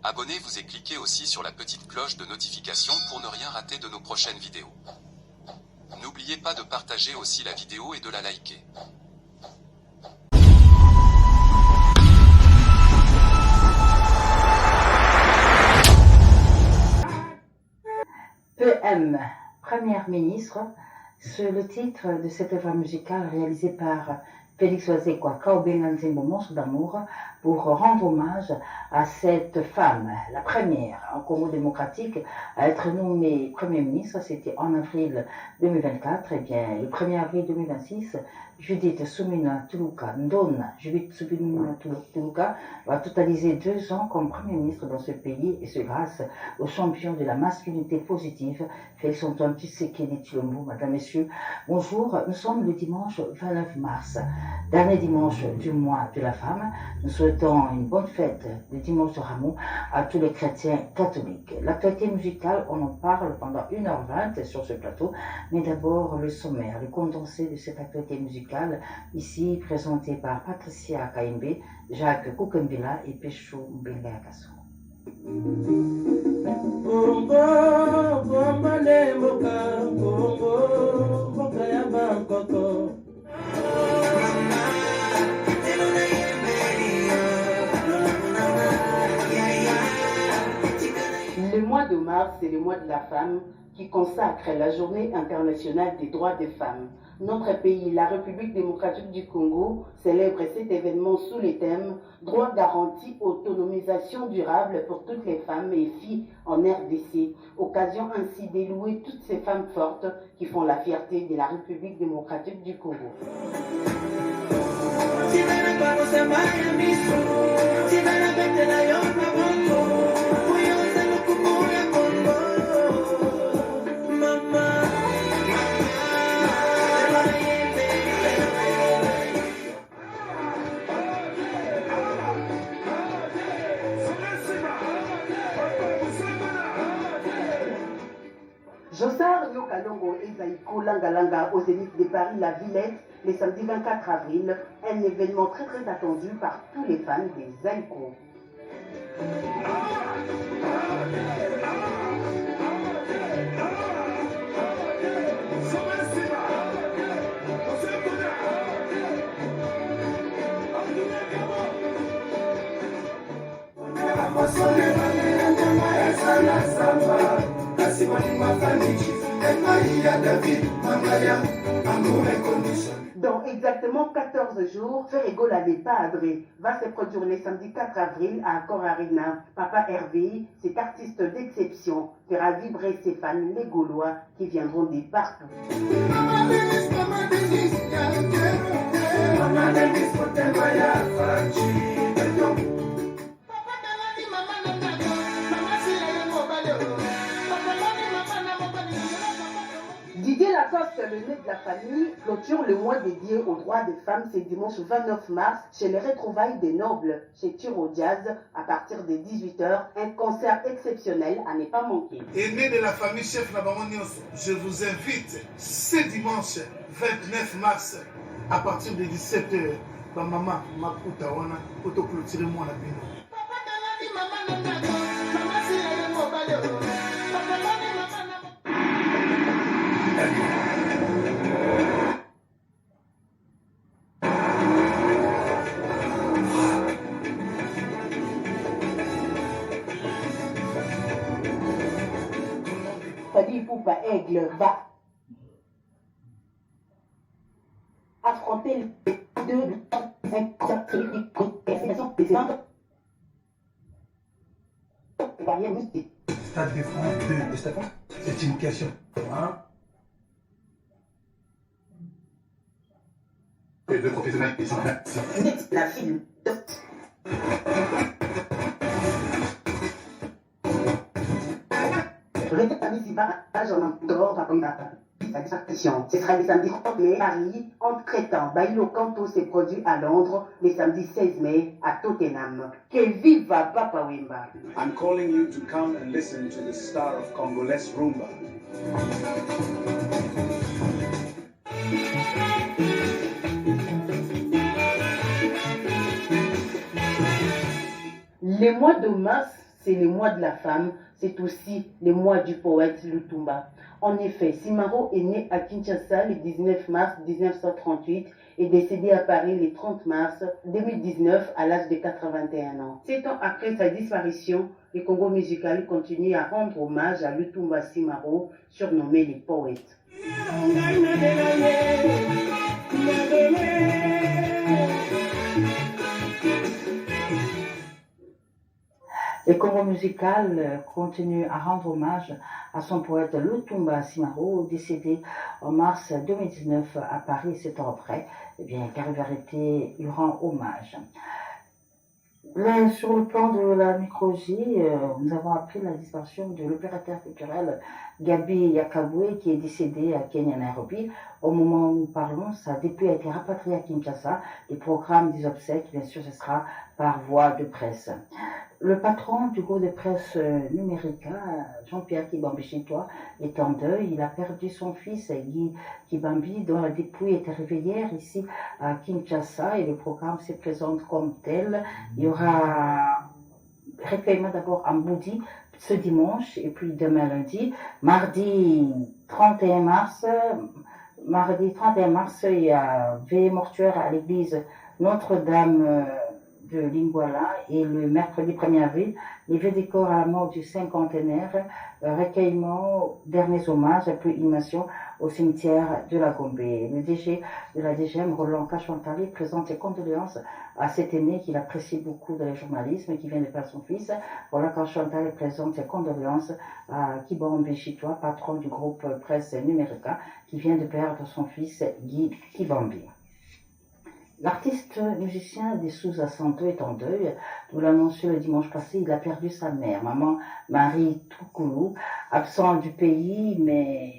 Abonnez-vous et cliquez aussi sur la petite cloche de notification pour ne rien rater de nos prochaines vidéos. N'oubliez pas de partager aussi la vidéo et de la liker. PM, Première ministre, c'est le titre de cette œuvre musicale réalisée par Félix Wazekwa Kaobenganzembo, Monstre d'amour, pour rendre hommage à cette femme, la première en Congo démocratique à être nommée Premier ministre. C'était en avril 2024. Et bien, le 1er avril 2026, Judith Suminwa Tuluka Ndona, Judith Suminwa Tuluka, va totaliser 2 ans comme Premier ministre dans ce pays, et c'est grâce au champion de la masculinité positive, Félix Antoine Tshisekedi Tshilombo. Madame, Messieurs, bonjour. Nous sommes le dimanche 29 mars, dernier dimanche du mois de la femme. Nous souhaitons une bonne fête de dimanche de Rameau à tous les chrétiens catholiques. L'actualité musicale, on en parle pendant 1h20 sur ce plateau, mais d'abord le sommaire, le condensé de cette actualité musicale, ici présenté par Patricia Kaimbe, Jacques Kukembila et Péchou Mbeleakasso. Le mois de mars, c'est le mois de la femme qui consacre la journée internationale des droits des femmes. Notre pays, la République démocratique du Congo, célèbre cet événement sous le thème « Droits garantis, autonomisation durable pour toutes les femmes et filles en RDC ». Occasion ainsi d'élouer toutes ces femmes fortes qui font la fierté de la République démocratique du Congo. Jossard Yokalongo et Zaïko Langalanga au Zénith de Paris, la Villette, le samedi 24 avril, un événement très attendu par tous les fans des Zaïko. Dans exactement 14 jours, Ferregola des Padres va se produire le samedi 4 avril à Accor Arena. Papa Hervé, cet artiste d'exception, fera vibrer ses fans, les Gaulois, qui viendront de partout. Didier Lacoste, le nez de la famille, clôture le mois dédié aux droits des femmes ce dimanche 29 mars chez les retrouvailles des Nobles, chez Turo Jazz, à partir de 18h, un concert exceptionnel à ne pas manquer. Aîné de la famille chef Nabamonios, je vous invite ce dimanche 29 mars à partir de 17h. Maman, Makuta, wana, auto clôturer moi la bino. Fadi Poupa Aigle va affronter les deux Stade de France de Stéphane, c'est une question. Hein? Les deux professionnels qui sont là. La fille. Ce sera le samedi 30 mai à Paris. Entre-temps, Bailo Kanto s'est produit à Londres le samedi 16 mai à Tottenham. Que viva Papa Wemba! I'm calling you to come and listen to the star of Congolese rumba. Le mois de mars, c'est le mois de la femme, c'est aussi le mois du poète Lutumba. En effet, Simaro est né à Kinshasa le 19 mars 1938 et décédé à Paris le 30 mars 2019 à l'âge de 81 ans. 7 ans après sa disparition, le Congo musical continue à rendre hommage à Lutumba Simaro, surnommé le poète. Le Congo musical continue à rendre hommage à son poète Lutumba Simaro, décédé en mars 2019 à Paris, 7 ans après. Eh bien, Carrivarité lui rend hommage. Là, sur le plan de la microgie, nous avons appris la disparition de l'opérateur culturel Gabi Yakabwe, qui est décédé à Kenya, Nairobi. Au moment où nous parlons, sa dépouille a été rapatriée à Kinshasa. Le programme des obsèques, bien sûr, ce sera par voie de presse. Le patron du groupe de presse Numérica, Jean-Pierre Kibambi-Chitois, est en deuil. Il a perdu son fils, Guy Kibambi, dont la dépouille était arrivée hier ici à Kinshasa, et le programme se présente comme tel. Il y aura recueillement d'abord en Boudi ce dimanche, et puis demain lundi. Mardi 31 mars, il y a veillée mortuaire à l'église Notre-Dame de Lingwala, et le mercredi 1er avril, levé des corps à la mort du cinquantenaire, recueillement, derniers hommages, puis inhumation au cimetière de la Gombe. Le DG de la DGM, Roland Kachantali, présente ses condoléances à cet aîné qu'il apprécie beaucoup dans le journalisme et qui vient de perdre son fils. Roland Kachantali présente ses condoléances à Kibambi Chitois, patron du groupe presse Numérica, qui vient de perdre son fils Guy Kibambi. L'artiste musicien des Souza Santo est en deuil. Nous l'annoncions le dimanche passé, il a perdu sa mère, maman Marie Toukoulou, absente du pays, mais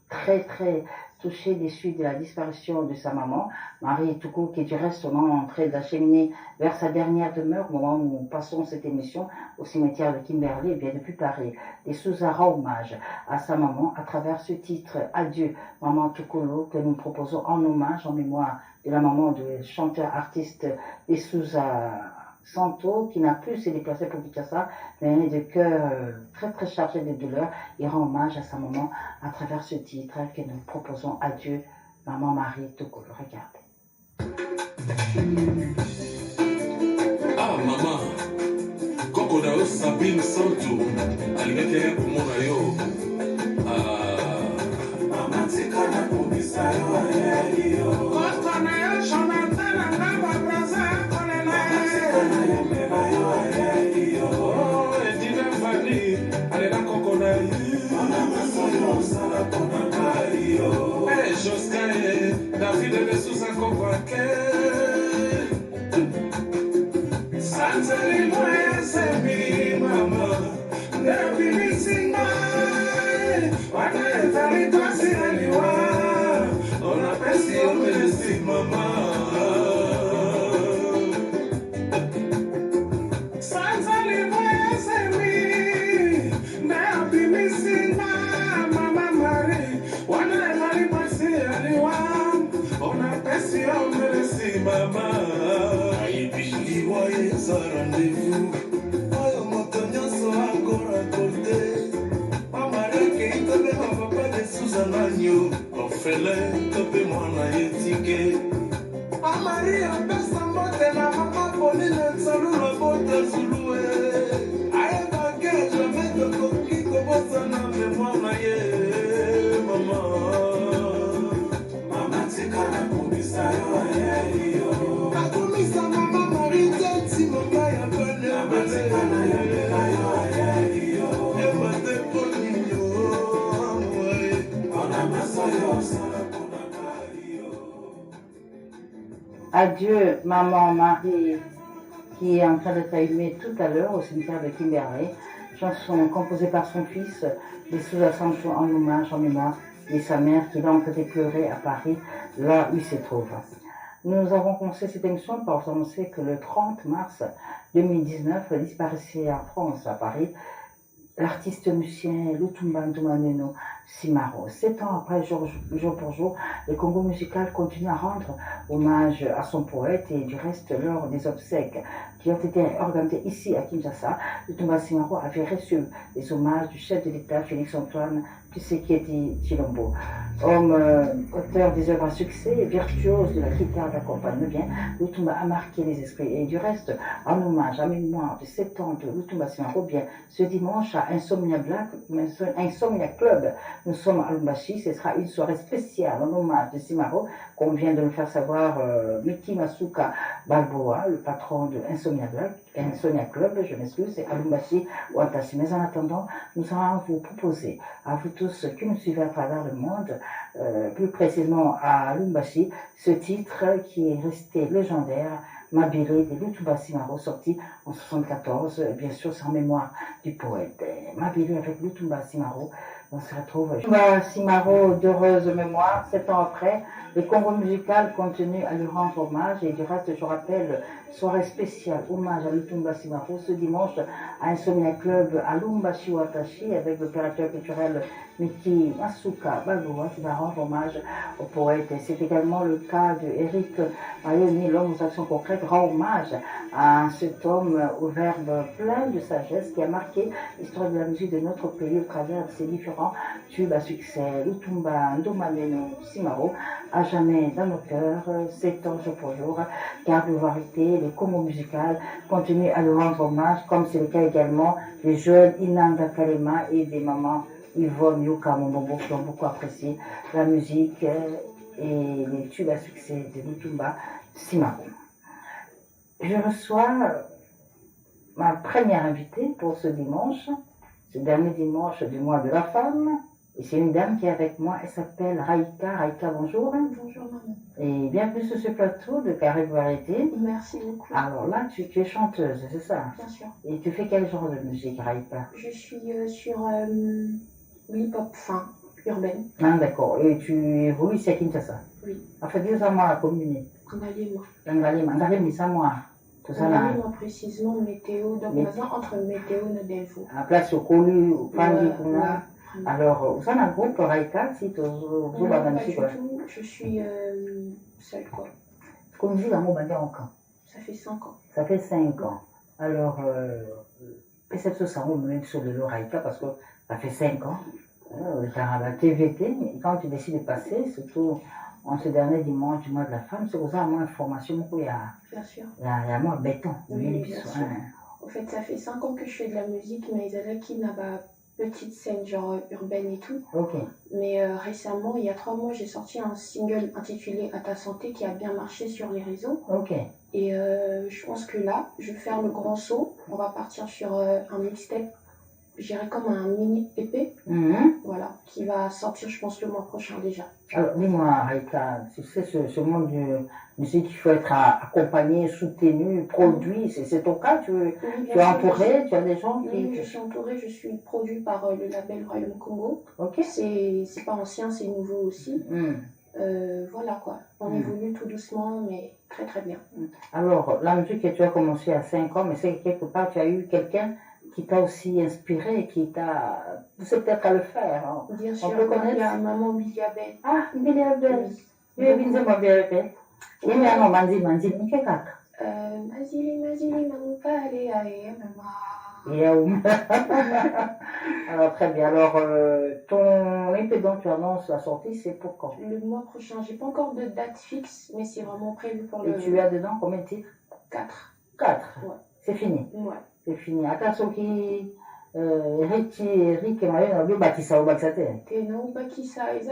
très touché des suites de la disparition de sa maman, Marie Toukoulou, qui est du reste en train d'acheminer vers sa dernière demeure au moment où nous passons cette émission au cimetière de Kimberley, et bien depuis Paris. Les Souza rend hommage à sa maman à travers ce titre Adieu Maman Toukoulou, que nous proposons en hommage, en mémoire de la maman du chanteur-artiste des Souza Santo, qui n'a plus se déplacer pour Kinshasa, mais de cœur très chargé de douleur. Il rend hommage à sa maman à travers ce titre que nous proposons Adieu Maman Marie Toukoulou. Regardez. Ah maman, koko na yo Sabine Santo, alingaki ya komona yo. Mama tika na kubisa yo ayeli yo. Koko na yo Jonathan na babraza kolela. Mama tika na yo mena yo ayeli yo. Edina Fani, alela koko na yo. Mama maso yo sala kona kari yo. Joskaye, David de Souza Kovake. Sanzali moya sebi mama, nebi misinga. Wana etali kwasi aliwa, ona pesi omesi mama. Sanzali moya sebi, nebi misinga, mama Marie. Wana etali kwasi aliwa, ona pesi omesi mama. Sa rendez-vous, oyo moto nyonso akora kote. Mamareke itobe mapapa de Souza nanyo, orphelin tope mwana yetike. Amari apesa mbote na mama Pauline Nsalula bota zulue. Aye bage jamais tokoki kobosana me mwana ye mama. Mama tika na kubisa yo ayeli yo. Nakumisa mama Marie Teti mama ya kone. Mama tika na yo mena yo ayeli yo. Ema te poni yo amwe. Ona masa yo sala kona kari yo. Adieu Maman Marie, qui est en train d'être allumée tout à l'heure au cimetière de Kimberley. Chanson composée par son fils, les Souza Santo, en hommage, en mémoire de sa mère qui l'a entendé pleurer à Paris, là où il se trouve. Nous avons commencé cette émission par vous annoncer que le 30 mars 2019 disparaissait en France, à Paris, l'artiste musicien Lutumba Ndumaneno, Simaro. 7 ans après, jour pour jour, le Congo musical continue à rendre hommage à son poète et du reste, lors des obsèques qui ont été organisées ici à Kinshasa, Lutumba Simaro avait reçu les hommages du chef de l'État, Félix-Antoine Tshisekedi Tshilombo. Homme auteur des œuvres à succès, virtuose de la guitare d'accompagnement bien, Lutumba a marqué les esprits. Et du reste, en hommage, en mémoire de 7 ans de Lutumba Simaro, bien, ce dimanche à Insomnia Club, nous sommes à Lubumbashi. Ce sera une soirée spéciale en hommage de Simaro, comme vient de nous faire savoir Miki Masuka Balboa, le patron de Insomnia Club, je m'excuse, c'est à Lubumbashi ou à Tassi. Mais en attendant, nous allons vous proposer, à vous tous qui nous suivez à travers le monde, plus précisément à Lubumbashi, ce titre qui est resté légendaire, Mabile de Lutumba Simaro, sorti en 1974, bien sûr sans mémoire du poète. Mabile avec Lutumba Simaro, on se retrouve. Lutumba Simaro, d'heureuse mémoire, 7 ans après, le Congo musical continue à lui rendre hommage et du reste, je rappelle, soirée spéciale, hommage à Lutumba Simaro ce dimanche à Insomnia Club à Lubumbashi Watashi avec l'opérateur culturel Miki Masuka Balboa qui va rendre hommage au poète. Et c'est également le cas de Eric Mayoni, l'homme aux actions concrètes, rend hommage à cet homme au verbe plein de sagesse qui a marqué l'histoire de la musique de notre pays au travers de ses différents tubes à succès. Lutumba Ndomaneno Simaro, à jamais dans nos cœurs, 7 ans jour pour jour, car de vérité, le Congo musical continue à lui rendre hommage, comme c'est le cas également des jeunes Inanga Kalema et des mamans Yvonne Yuka Momombo qui ont beaucoup apprécié la musique et les tubes à succès de Lutumba Simaro. Je reçois ma première invitée pour ce dimanche, ce dernier dimanche du mois de la femme. Et c'est une dame qui est avec moi, elle s'appelle Raïka. Raïka, bonjour. Bonjour maman. Et bienvenue sur ce plateau de Carré Variété. Merci beaucoup. Alors là, tu es chanteuse, c'est ça? Bien sûr. Et tu fais quel genre de musique, Raïka? Je suis sur l'hip-hop fin, urbaine. Ah, d'accord. Et tu évolues ici à Kinshasa? Oui. En fait, dis-moi moi la commune. Angalema. Ça moi. Tout ça là. Angalema précisément, météo. Donc maintenant, entre météo et Delvaux. À place au Kolu, au Pangi, ouais. Alors, vous avez un groupe Raïka, si tu Non, pas du tout. Je suis seule, quoi. Comme dit, l'amour bandé en camp. Ça fait 5 ans. Ça fait 5 ans. Alors, peut-être ça va même sur le Raïka parce que ça fait 5 ans. Car à la TVT, quand tu décides de passer, surtout en ce dernier dimanche du mois de la femme, c'est pour ça moins d'informations, il y a, bien sûr. Il y a moins de béton. Oui, bien sûr. En fait, ça fait 5 ans que je fais de la musique, mais ils avaient qui n'a pas petite scène genre urbaine et tout. Ok. Mais récemment, il y a 3 mois, j'ai sorti un single intitulé À ta santé qui a bien marché sur les réseaux. Ok. Et je pense que là, je vais faire le grand saut. On va partir sur un mixtape, je dirais comme un mini épée. Voilà, qui va sortir, je pense, le mois prochain déjà. Alors, dis-moi, Raïka, tu sais, ce monde de musique, il faut être accompagné, soutenu, produit. C'est ton cas? Tu es entouré? Tu as des gens qui... Oui, je suis entourée. Je suis produit par le label Royaume Congo. Ok. C'est pas ancien, c'est nouveau aussi. Voilà quoi. On évolue tout doucement, mais très très bien. Alors, la musique que tu as commencé à 5 ans, mais c'est quelque part, tu as eu quelqu'un qui t'a aussi inspiré, qui t'a poussé peut-être à le faire. Hein. Bien sûr, on peut connaître... il y a maman Biliabel. Ah, Biliabel. Oui, maman Biliabel. Oui, mais non, Manzi, mais qu'est-ce que Mazili, maman Palé, aïe, maman. Alors, très bien. Alors, ton épée dont tu annonces la sortie, c'est pour quand? Le mois prochain. J'ai pas encore de date fixe, mais c'est vraiment prévu pour le... Et tu as dedans combien de titres? 4. 4? Ouais. C'est fini? Ouais. C'est fini. Akasoki, Eric et Mario, on a vu Bakissa ou Baksate. T'es non, Bakissa, ils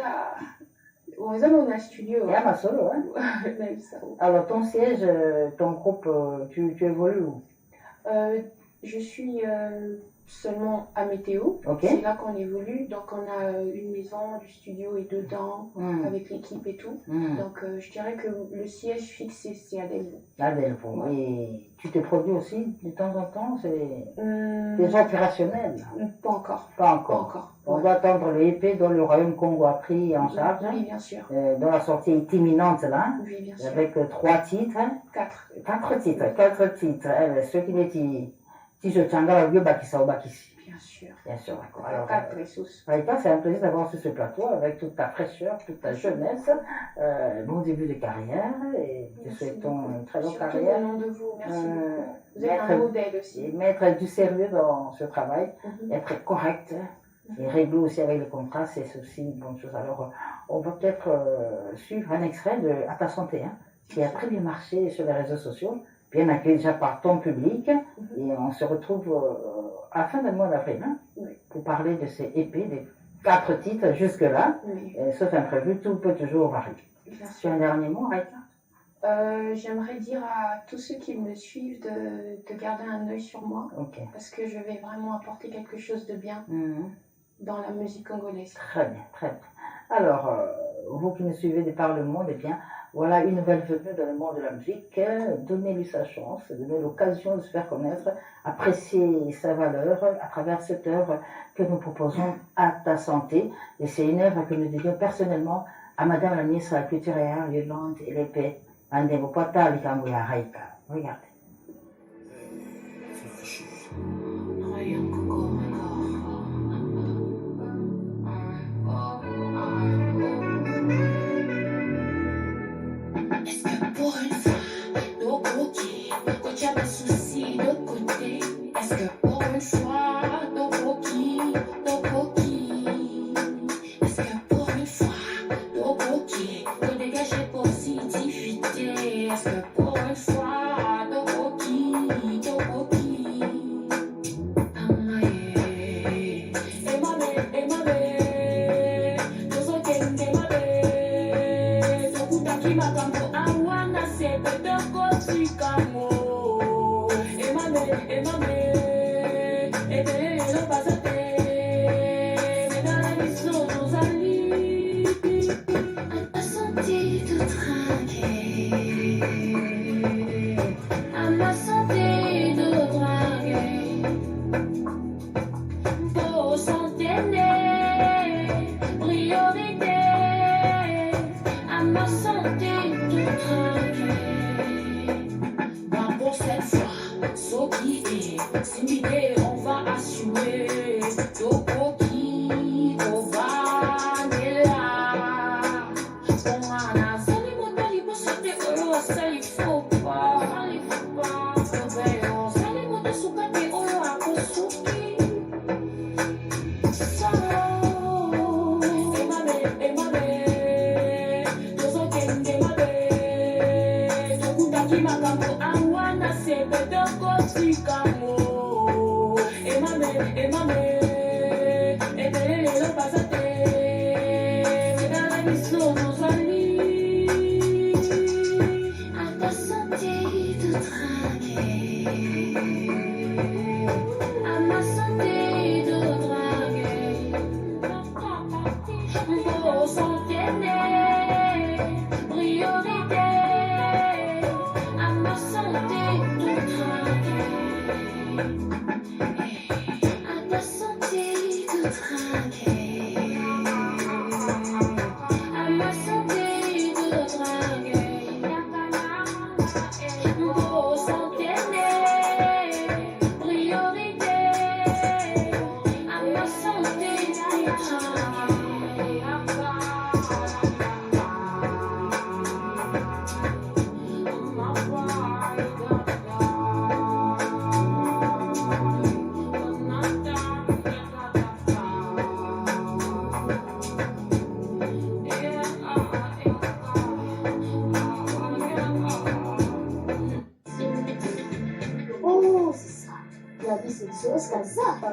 ont un studio. Il y a ma solo, hein? Alors, ton siège, ton groupe, tu évolues où? Je suis seulement à Météo. Okay. C'est là qu'on évolue. Donc, on a une maison, du studio est dedans, avec l'équipe et tout. Donc, je dirais que le siège fixe, c'est à Delvaux. À Delvaux. Ouais. Et tu te produis aussi de temps en temps? C'est déjà opérationnel? Pas encore. Pas encore. On doit attendre le EP dont le Royaume Congo a pris en charge. Oui, bien sûr. Dont la sortie est imminente là. Oui, bien sûr. Avec 3 titres. 4 titres. 4 titres. Ceux qui les si je tiens là, Bakissa ou Bakissi. Bien sûr. Bien sûr, d'accord. Alors, Raïka, c'est un plaisir d'avoir sur ce plateau avec toute ta fraîcheur, toute ta jeunesse. Bon début de carrière et te souhaitons une très bonne carrière. Surtout au nom de vous, merci beaucoup. Vous êtes un modèle aussi. Et mettre du sérieux dans ce travail, être correct et régler aussi avec le contrat, c'est aussi une bonne chose. Alors, on va peut-être suivre un extrait de À ta santé, hein, qui a très bien marché sur les réseaux sociaux, bien accueilli déjà par ton public. Et on se retrouve à la fin du mois d'avril pour parler de ces épées, des 4 titres jusque-là. Sauf imprévu, tout peut toujours varier. Tu as un dernier mot, Raïka? J'aimerais dire à tous ceux qui me suivent de garder un œil sur moi, parce que je vais vraiment apporter quelque chose de bien dans la musique congolaise. Très bien, très bien. Alors, vous qui nous suivez de par le monde, eh bien, voilà une nouvelle venue dans le monde de la musique. Donnez-lui sa chance, donnez l'occasion de se faire connaître, apprécier sa valeur à travers cette œuvre que nous proposons à ta santé. Et c'est une œuvre que nous dédions personnellement à Madame la ministre de la Culture et Arts, Yolande et l'épée, Andebopata Likamouya Raïka. Regardez. Est-ce que pour une fois, nos coquilles, quand tu as mes soucis de côté, est-ce que pour une fois, nos coquilles, est-ce que pour une fois, nos coquilles, nous dégager positivité, est-ce que pour une fois, nos coquilles,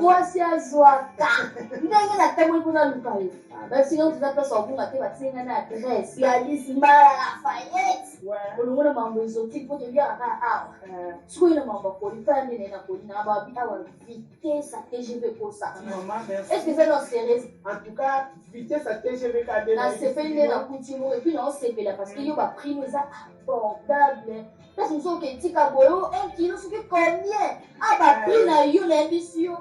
mwasi azwaka ndenge natemoi kuna luka yo basinga tuza place wabunga te batinga na adresse ya Lismara Lafayette olongo na mambo exotique po tobiaka awa sikoyo na mambo akoli tala ndene na koli na babi awa vitesse à TGV kosaka est-ce que c'est non sérieux en tout cas vitesse à TGV kade na sepeli nde na kutimo et puis na osepela parce que yo baprix nous eza abordable parce que soki etika boye 1 kilo soki combien a baprix na yo nayebisi yo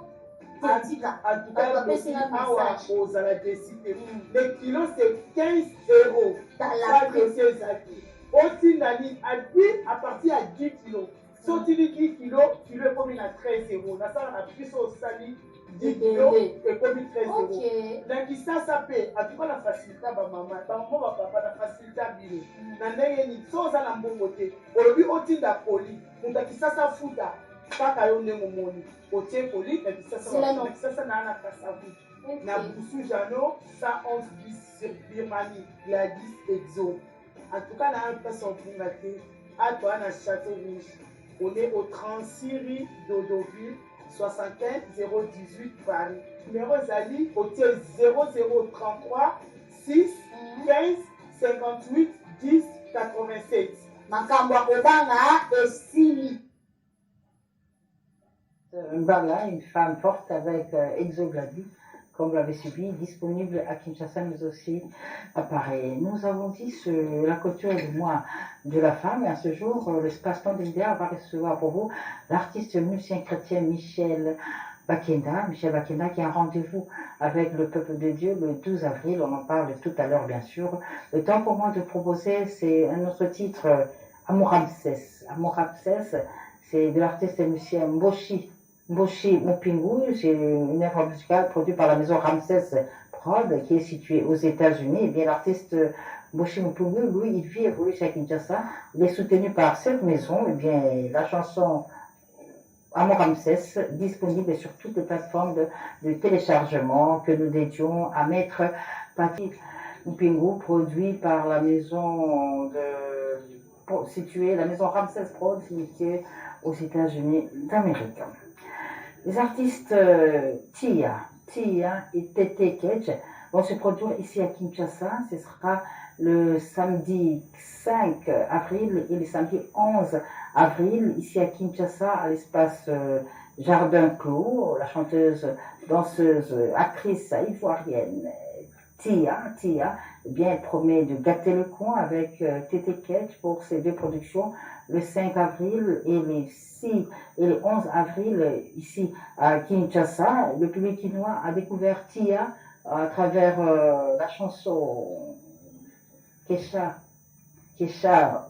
le kilo c'est 15 €. Dans la aussi Nani a dit à partir à 10 kilos. sotiliki kilo ekomi na 13 euros nasalaka biso osali 10 kilo ekomi 13 euros na kisasa mpe atuka na fasilita bamama bapapa na fasilita bino na ndenge nini so oza na mbongo te olobi otinda poli moto akisasa futa kaka yo ndenge omoni otie poli na kisasa na ana kasavu na busu jano 111 bis birmanie ya 10 exo en tout cas na mpesa opunga te atoa na château rouge on est au 36 rue d'Odoville 75 018 Paris numéro ezali otie 0033 6 15 58 10 87 makambo ya kobanga esili. Mbala, une femme forte avec exogladie, comme vous l'avez suivi, disponible à Kinshasa, mais aussi à Paris. Nous avons dit la clôture du mois de la femme, et à ce jour, l'espace-temps d'India va recevoir pour vous l'artiste musicien chrétien Michel Bakenda qui a un rendez-vous avec le peuple de Dieu le 12 avril, on en parle tout à l'heure bien sûr. Le temps pour moi de proposer, c'est un autre titre, Amour Ramsès. Amour Ramsès, c'est de l'artiste musicien Mboshi Mupingu, c'est une œuvre musicale produite par la maison Ramsès Prod qui est située aux États-Unis. Et bien l'artiste Mboshi Mupingu, lui, il vit et évolue chez Kinshasa. Il est soutenu par cette maison. Et bien la chanson Amour Ramsès, disponible sur toutes les plateformes de téléchargement que nous dédions à Maître Patrick Mupingu, produit par la maison la maison Ramsès Prod, située aux États-Unis d'Amérique. Les artistes Tia et Tete Kedge vont se produire ici à Kinshasa. Ce sera le samedi 5 avril et le samedi 11 avril ici à Kinshasa à l'espace Jardin Clos. La chanteuse, danseuse, actrice ivoirienne Tia, eh bien, elle promet de gâter le coin avec Tete Kedge pour ses deux productions le 5 avril et le 6 et le 11 avril ici à Kinshasa. Le public quinois a découvert Tia à travers la chanson Kesha,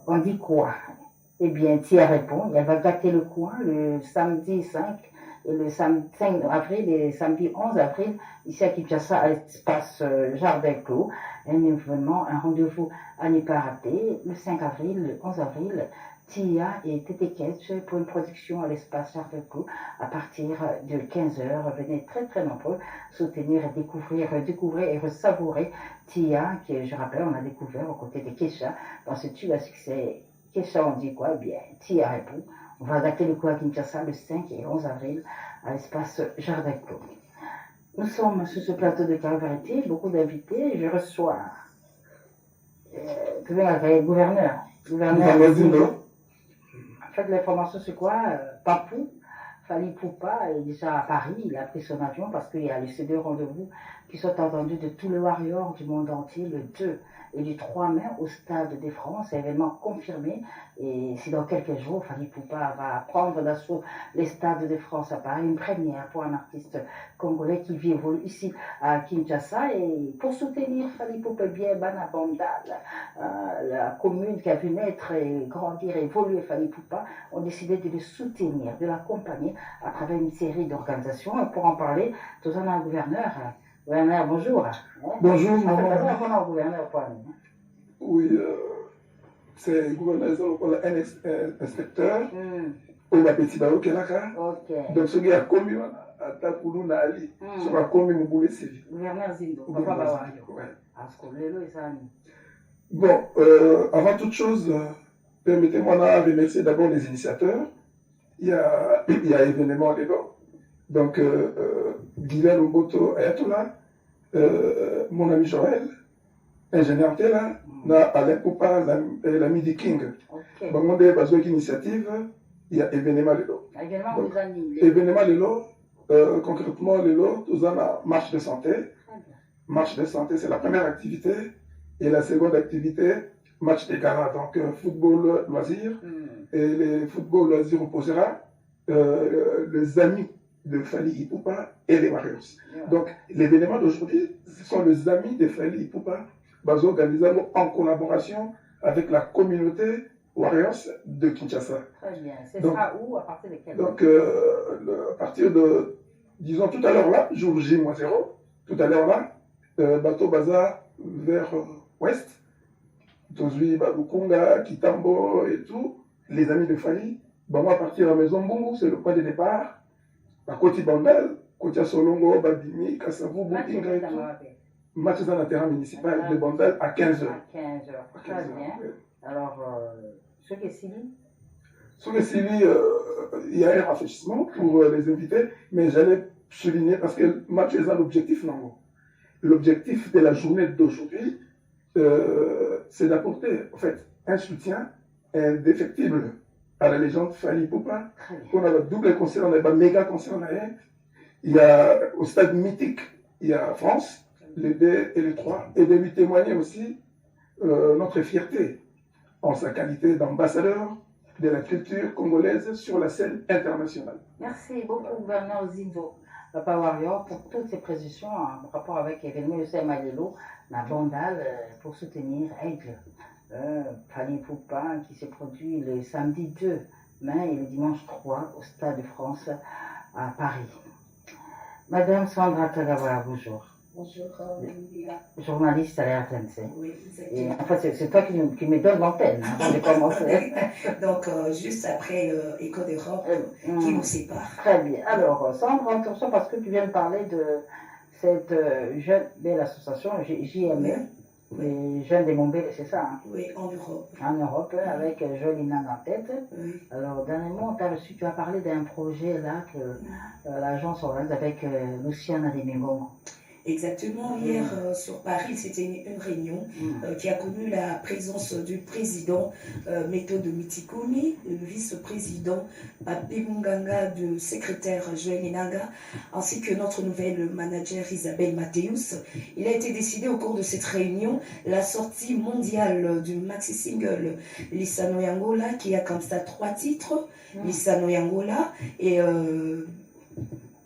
on dit quoi? Eh bien, Tia répond, et elle va gâter le coin le samedi 5 et le samedi 5 avril et le samedi 11 avril ici à Kinshasa à l'espace Jardin Clos. Un événement, un rendez-vous à ne pas rater le 5 avril, le 11 avril. Tia et Tete Kedge pour une production à l'espace Jardin Clos à partir de 15h. Venez très nombreux soutenir et découvrir et savourer Tia, que je rappelle, on a découvert aux côtés de Kesha dans ce tube à succès. Kesha, on dit quoi? Eh bien, Tia répond. On va gâter le coup à Kinshasa le 5 et 11 avril à l'espace Jardin Clos. Nous sommes sur ce plateau de Carverité, beaucoup d'invités. Je reçois le gouverneur. En fait, l'information, c'est quoi? Papou, Fally Ipupa est déjà à Paris. Il a pris son avion parce qu'il y a ces deux rendez-vous qui sont entendus de tous les warriors du monde entier, le 2 et du 3 mai au Stade des France, événement confirmé. Et si dans quelques jours, Fally Ipupa va prendre d'assaut les Stades de France à Paris, une première pour un artiste congolais qui vit et évolue ici à Kinshasa. Et pour soutenir Fally Ipupa, bien Banabandal, la commune qui a vu naître et grandir et évoluer Fally Ipupa, ont décidé de le soutenir, de l'accompagner à travers une série d'organisations. Et pour en parler, nous avons un gouverneur. Gouverneur, bonjour. Bonjour, maman. Gouverneur, oui, c'est gouverneur, un inspecteur. On a petit barreau qui est là. Donc, ce qui a commis à Takoulou Nali, ce qui a commis mon boulet civil. Gouverneur Zindo, papa Bawayo. Bon, avant toute chose, permettez-moi de remercier d'abord les initiateurs. Il y a événement là-bas. Donc, Guylaine Oboto Ayatollah, mon ami Joël, ingénieur Tela, Alain Poupa, l'ami du King. Bon, on a besoin d'initiative, il y a événement là-bas. Événement là-bas, concrètement là-bas, nous avons la marche de santé. Marche de santé, c'est la première activité. Et la seconde activité, match des galas, donc football loisir. Et le football loisir opposera les amis de Fally Ipupa et les Warriors. Donc, l'événement d'aujourd'hui, ce sont les amis de Fally Ipupa, organisés en collaboration avec la communauté Warriors de Kinshasa. Très bien. C'est ça où, à partir de quel Donc, à partir de, disons, tout à l'heure là, jour J-0, tout à l'heure là, bateau Bazar vers ouest, Tozui, Babukunga, Kitambo et tout, les amis de Fali, bah, moi à partir à Maison Bungu, c'est le point de départ, à Koti Bandal, Kotia Solongo, Babimi, Kassavou, Boutinga et tout. Match dans le terrain municipal de Bandal à 15h. À 15h, très bien. Ouais. Alors, ce qui est Sili Sur le Sili, il y a un rafraîchissement pour les invités, mais j'allais souligner parce que le match est l'objectif, non. L'objectif de la journée d'aujourd'hui, c'est d'apporter en fait un soutien indéfectible à la légende Fally Ipupa. On a le double concert, on a le méga concert en arrière. Il y a au stade mythique, il y a France, les 2 et les 3, et de lui témoigner aussi notre fierté en sa qualité d'ambassadeur de la culture congolaise sur la scène internationale. Merci beaucoup, gouverneur Zindo, Papa Warrior, pour toutes ces précisions en rapport avec l'événement UCM Malelo, la Bandal, pour soutenir Aigle. Fally Ipupa qui se produit le samedi 2 mai et le dimanche 3 au Stade de France à Paris. Madame Sandra Tagawa, bonjour. Bonjour, journaliste à la RTNC. Oui, et en fait, c'est toi qui me donne l'antenne avant de commencer. Donc, juste après Écho d'Europe qui nous sépare. Très bien. Alors, Sandra, attention parce que tu viens de parler de cette jeune belle association, JME, les jeunes des Montbéliard, c'est ça hein? Oui, en Europe. En Europe, avec Jolie Nang en tête. Oui. Alors, dernièrement, tu as parlé d'un projet là que l'agence organise avec Luciana de Mingongo. Exactement, hier sur Paris, c'était une réunion qui a connu la présence du président Méthode Mitikoni, le vice-président Pape Munganga, le secrétaire Joël Inanga, ainsi que notre nouvelle manager Isabelle Mathéus. Il a été décidé au cours de cette réunion la sortie mondiale du maxi-single Lissano Yangola, qui a comme ça 3 titres, Lissano Yangola et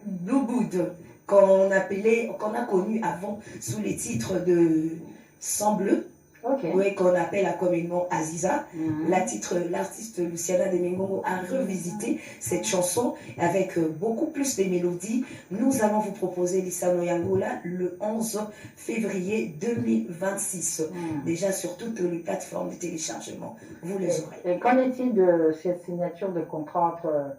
Blue Boud, qu'on a connu avant sous les titres de Sang Bleu, qu'on appelle communément Aziza. L'artiste Luciana de Mingongo a revisité cette chanson avec beaucoup plus de mélodies. Nous allons vous proposer Lissano Yangola le 11 février 2026. Déjà sur toutes les plateformes de téléchargement. Vous les aurez. Et qu'en est-il de cette signature de contrat entre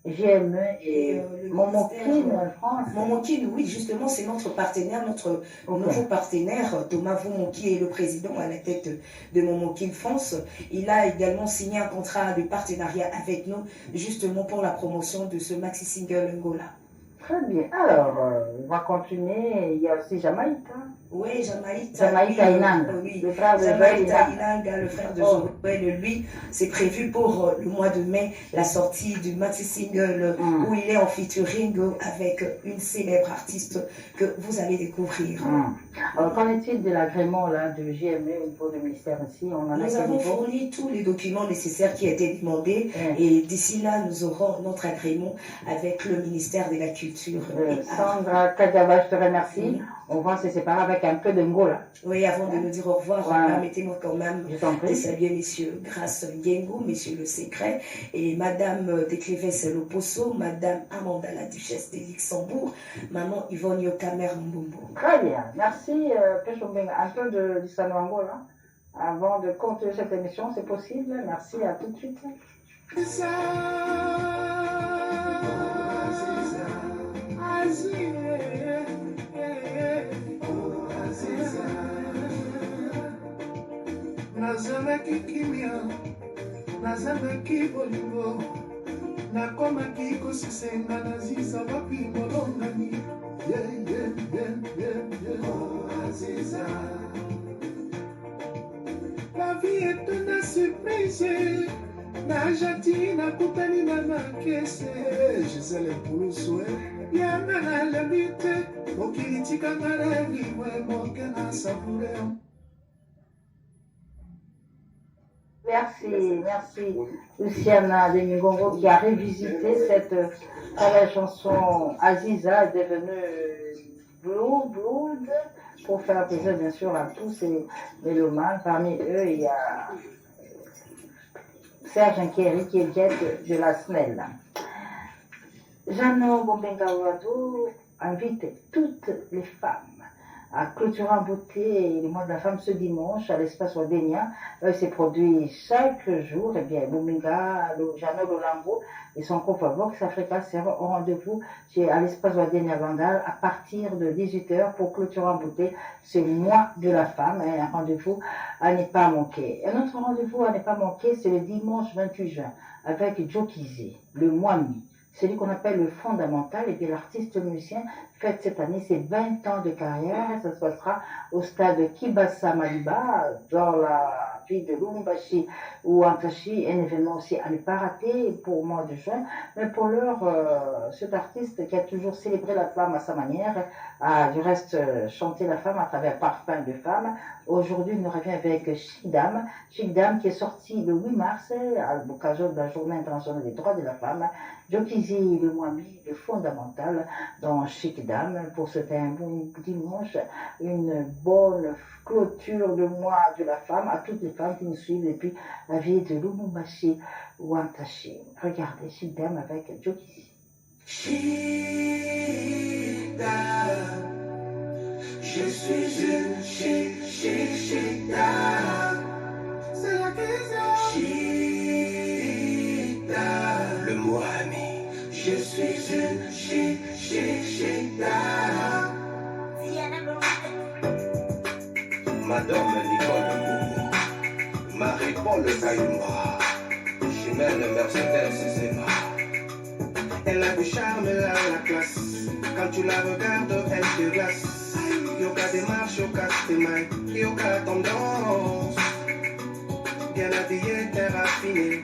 GME et Momokin en France? Momokin, oui, justement, c'est notre partenaire, notre nouveau partenaire, Thomas Voumo, qui est le président à la tête de Momokin France. Il a également signé un contrat de partenariat avec nous, justement pour la promotion de ce maxi-single Angola. Très bien. Alors, on va continuer. Il y a aussi Jamaïque. Hein? Oui, Jamaïque Tainanga. Oui. Le frère de Jamaïque Tainanga, le frère de Joël. Lui, c'est prévu pour le mois de mai, la sortie du maxi single où il est en featuring avec une célèbre artiste que vous allez découvrir. Alors, qu'en est-il de l'agrément de GME au niveau du ministère ici? Nous avons fourni tous les documents nécessaires qui étaient demandés et d'ici là, nous aurons notre agrément avec le ministère de la Culture. Sandra Kadiaba, je te remercie. On va se séparer avec un peu de Ngola. Oui, avant de nous dire au revoir, permettez-moi quand même de saluer Messieurs Grace Yengo, Messieurs Le Secret, et Madame Déclévès Loposo, Madame Amanda la Duchesse de Luxembourg, Maman Yvonne Yokamer Mbumbo. Très bien, merci. Un peu de Lissano Angola avant de conclure cette émission, c'est possible. Merci, à tout de suite. Nazalaki kimia, nazalaki bolingo, nakomaki kosisenga naziza wapi molongani. Oh Aziza, la vie est une surprise. Najati nakutani na nakese, Gisele Poulousoué, yanga na lemite, okilitika ngarengi we moke na savure. Merci Luciana de Mingongo qui a revisité cette chanson. Aziza est devenue Blue Blood pour faire plaisir bien sûr à tous ces mélomanes. Parmi eux, il y a Serge Nkeri, qui est guide de la SNEL. Jeannot Bombenga Ouadou invite toutes les femmes à clôturer en beauté le mois de la femme ce dimanche à l'espace Wadenia. C'est produit chaque jour. Et bien, Bombenga, Jeannot Lolambo et son groupe Vox Africa seront au rendez-vous à l'espace Wadenia Vandal à partir de 18h pour clôturer en beauté ce mois de la femme. Un rendez-vous à ne pas manquer. Un autre rendez-vous à ne pas manquer, c'est le dimanche 28 juin avec Joe Kizzy, le Mwami. Celui qu'on appelle le fondamental, et bien l'artiste musicien fête cette année ses 20 ans de carrière. Ça se passera au stade Kibasa Maliba, dans la ville de Lubumbashi ou Antachi. Un événement aussi à ne pas rater pour le mois de juin. Mais pour l'heure, cet artiste qui a toujours célébré la femme à sa manière, a du reste chanté la femme à travers Parfum de femme. Aujourd'hui, il nous revient avec Chic Dame. Chic Dame qui est sorti le 8 mars à l'occasion de la Journée internationale des droits de la femme. Joe Kizzy, le Mwami, le fondamental dans Chic Dame. Pour cet un bon dimanche, une bonne clôture de mois de la femme à toutes les femmes qui nous suivent depuis la ville de Lubumbashi ou Antachi. Regardez Chic Dame avec Joe Kizzy. Chic Dame, je suis une chic dame. C'est la question. Chic dame, le Mohamed. Je suis une chic dame. Madame Nicole Moumou, Marie-Paul Kayumba, Chimène Mercedes Zema. Elle a du charme, elle a la classe. Quand tu la regardes, elle te glace. Yoga démarche, yoga tes mains, yoga tendance. Bien habillée, bien raffinée.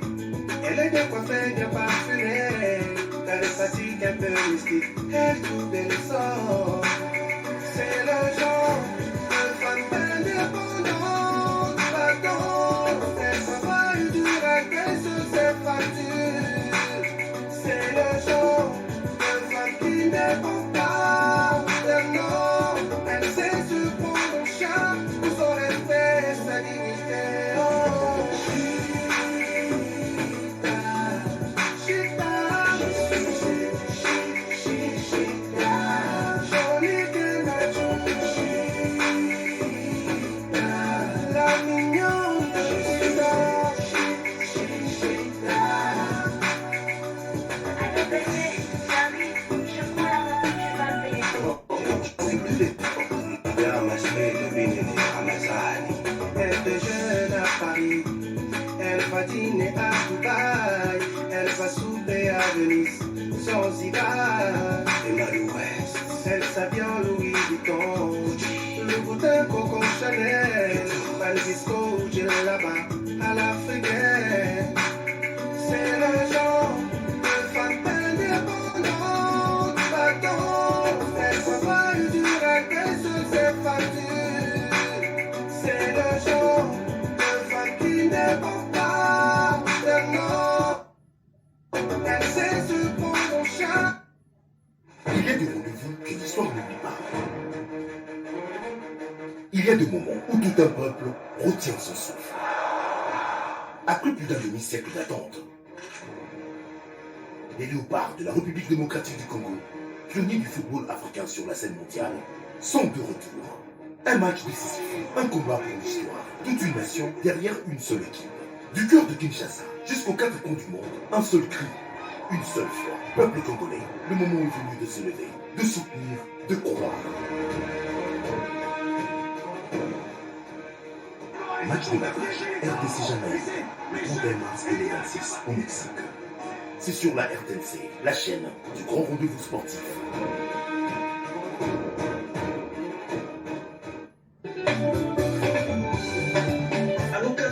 Elle est bien coiffée, bien parfumée. Charismatique, un peu mystique, elle trouve des leçons. C'est le genre de femme indépendante. Pardon, elle travaille dur, elle paye sur ses factures. C'est le genre de femme qui dépend pas d'un homme. Elle sait se prendre en charge pour son respect, sa dignité. Oh, dîner à Dubaï, elle va souper à Venise, Zanzibar et Malouest. Elle s'habille en Louis Vuitton, le boutin Coco Chanel, Francisco là-bas à l'africaine. C'est le genre de femme indépendante, pardon, elle travaille dur, elle paye sur ses factures. C'est le genre de femme qui dépend. Il y a des rendez-vous que l'histoire n'oublie pas. Il y a des moments où tout un peuple retient son souffle. Après plus d'un demi-siècle d'attente, les léopards de la République démocratique du Congo, pionniers du football africain sur la scène mondiale, sont de retour. Un match décisif, un combat pour l'histoire, toute une nation derrière une seule équipe. Du cœur de Kinshasa jusqu'aux quatre coins du monde, un seul cri, une seule foi. Peuple congolais, le moment est venu de se lever, de soutenir, de croire. Match de barrage, RDC Jamaïque, le 31 mars 2026 au Mexique. C'est sur la RTNC, la chaîne du grand rendez-vous sportif.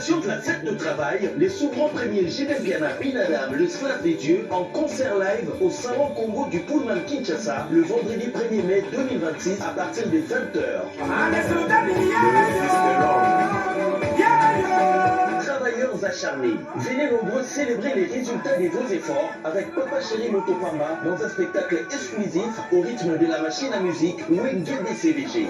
De la fête de travail, les souverains premiers Geneviana Binadam, le Slave des dieux, en concert live au Salon Congo du Pullman Kinshasa, le vendredi 1er mai 2026 à partir des 20h. Travailleurs acharnés, venez nombreux célébrer les résultats de vos efforts avec Papa Chéri Motopamba dans un spectacle exclusif au rythme de la machine à musique Wenge DCVG.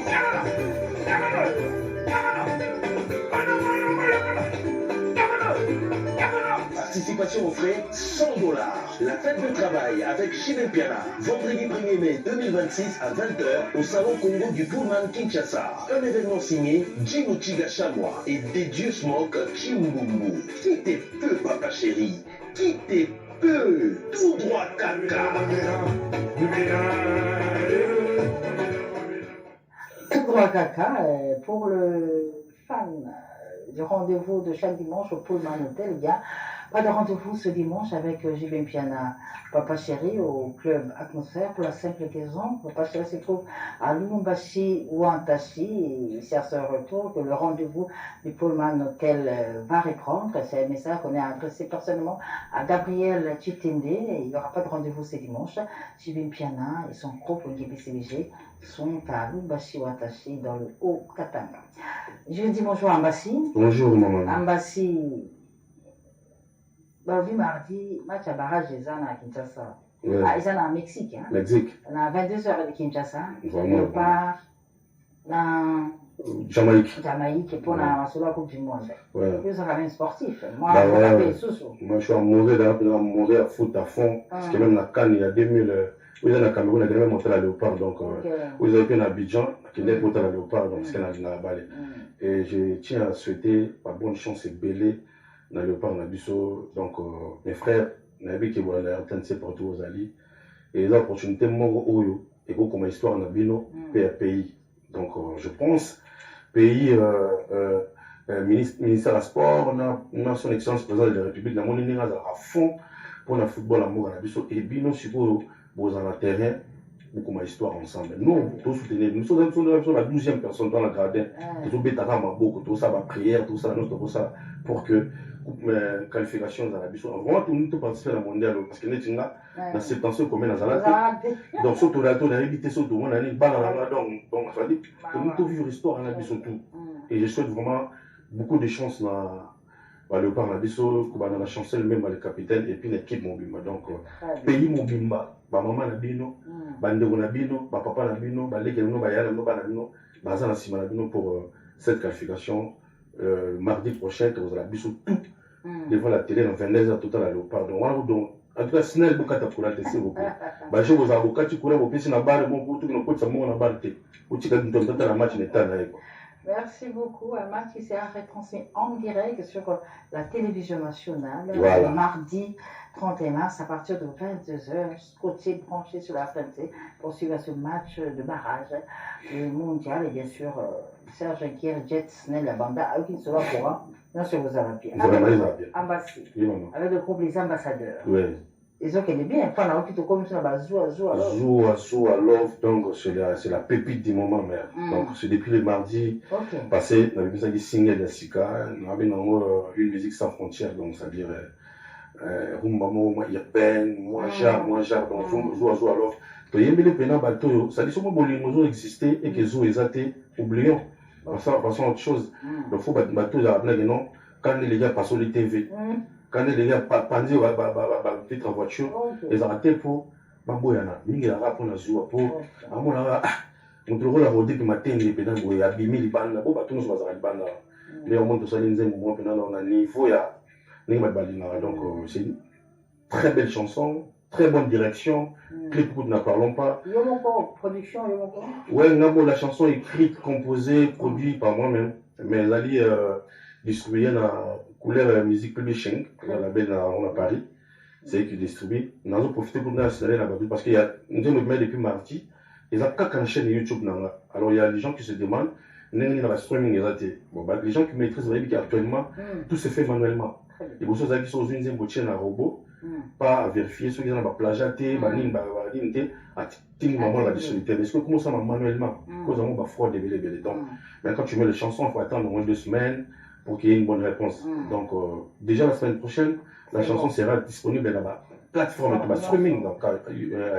Participation aux frais, $100. La fête de travail avec Chibin Piana, vendredi 1er mai 2026 à 20h au Salon Congo du Pullman Kinshasa. Un événement signé Jino Chigashamwa et Dédieu Smoke Chimbumbu. Qui t'es peu, papa chéri? Qui t'es peu? Tout droit caca. Tout droit caca, pour le fan du rendez-vous de chaque dimanche au Pullman Hotel, il y a pas de rendez-vous ce dimanche avec Jibin Piana, Papa Chéri au club Atmosphère pour la simple raison. Papa Chéri se trouve à Lumumbashi ou Antashi et c'est à ce retour que le rendez-vous du Pullman Hotel va reprendre. C'est un message qu'on a adressé personnellement à Gabriel Chitende. Il n'y aura pas de rendez-vous ce dimanche. Jibin Piana et son groupe GPCBG sont à Lumumbashi ou Antashi dans le Haut-Katanga. Je dis bonjour à Ambassi. Bonjour maman. Ambassi. Vu mardi, match à barrage des Zana à Kinshasa. Ouais. Ah, ils sont en Mexique. Hein? Mexique. On a 22h de Kinshasa. Vraiment. On part dans Jamaïque. pour la Coupe du Monde. Ouais. Ils sont quand même sportifs. Moi, Bah, je m'appelle Soussou. Moi, je suis à mourir à foot à fond. Parce que même la Cannes, il y a 2000. Vous êtes à Cameroun, il y a même monté à Léopard. Donc, vous avez pu en Abidjan, qui est monté à Léopard. Donc, c'est qu'il y a la balle. Et je tiens à souhaiter bonne chance et belé. Dans le parc Nabiso, donc mes frères, Nabi qui voient la RTNC partout aux alliés, et l'opportunité mort Oyo, et comme histoire Nabino, pays. Donc je pense, pays, ministère de sport, son excellence président de la République, la monnaie à fond pour le football amour à Nabiso, et Bino, suppose, vous en terrain, beaucoup ma histoire ensemble. Nous, tous soutenir, nous sommes la 12e personne dans le gradin, tout bétara ma beaucoup, tout ça, ma prière, tout ça, tout ça, pour que qualification dans la biso vraiment tout le monde participe à la mondiale parce que nous avons la septention commune dans la donc surtout là tout éviter surtout on a une balle donc ça dit que nous tout vivre histoire dans la biso tout et je souhaite vraiment beaucoup de chance dans le par la biso dans la chancelle même le capitaine et puis l'équipe Mobimba donc pays Mobimba ba maman na bino ba ndeko na bino ba papa na bino ba leke no ba yala no ba na bino ba za na sima na bino pour cette qualification mardi prochain que vous allez bisous tout devant la télé dans 22h tout à la Léopard. Donc, en tout cas, si vous avez beaucoup de s'il vous plaît. Je vous avocat, tu courais au PC na barre, bon, pour tout le monde, ça m'a na barre. Ou tu as dit que la match n'est pas là. Merci beaucoup. Un match qui sera retransmis en direct sur la télévision nationale voilà. Mardi 31 mars à partir de 22h. Scotché branché sur la FNC pour suivre ce match de barrage mondial et bien sûr Serge Guerre, Jet, Snell, la banda, à eux qui ne sera pas courant. Non, sur vos ambassades. Ambassades. Avec le groupe Les Ambassadeurs. Oui. Ils ont qu'elle est bien. Enfin, là, comme ça, Zoua, donc c'est la pépite du moment, mère. Donc c'est depuis le mardi passé, on avait besoin de signer de Sika, on avait une musique sans frontières, donc c'est-à-dire Rumbamo, Irpen, moins jar, donc Zoua, Love. Il y a des pénals bateaux, ça dit que les gens existaient et que les gens étaient oubliés. Passons à autre chose. Donc il faut que les gens quand les gars passent sur les TV. Quand les gars pendent la voiture, ils arrêtent pour Baboyana. Ils arrêtent pour la joie. Pour on trouve la rodée qui matin, les pédales, il y a 10 000 bandes. Bon, tout le monde va se faire. Mais on monte tout ça, on a niveau, il y a donc c'est une très belle chanson, très bonne direction. Clip, nous n'en parlons pas. Yomoko, production, Yomoko. Ouais, la chanson écrite, composée, produite par moi-même. Mais elle a distribuée dans Couleur Music Publishing, dans la baie à Paris. C'est eux qui distribuent. Nous avons profité pour nous installer là-bas parce qu'il y a, nous avons mis depuis mardi, ils ont qu'à chaîne YouTube. Alors il y a des gens qui se demandent, le streaming, bon, les gens qui maîtrisent la vie actuellement, tout se fait manuellement. Et pour ceux qui sont une chaîne à robot, pas à vérifier ceux qui sont plagiatés, la distribution. Est-ce que comment ça manuellement? Cause nous avons fraude et donc, quand tu mets les chansons, il faut attendre au moins 2 semaines pour qu'il y ait une bonne réponse. Donc, déjà la semaine prochaine, la chanson sera disponible dans la plateforme de streaming, donc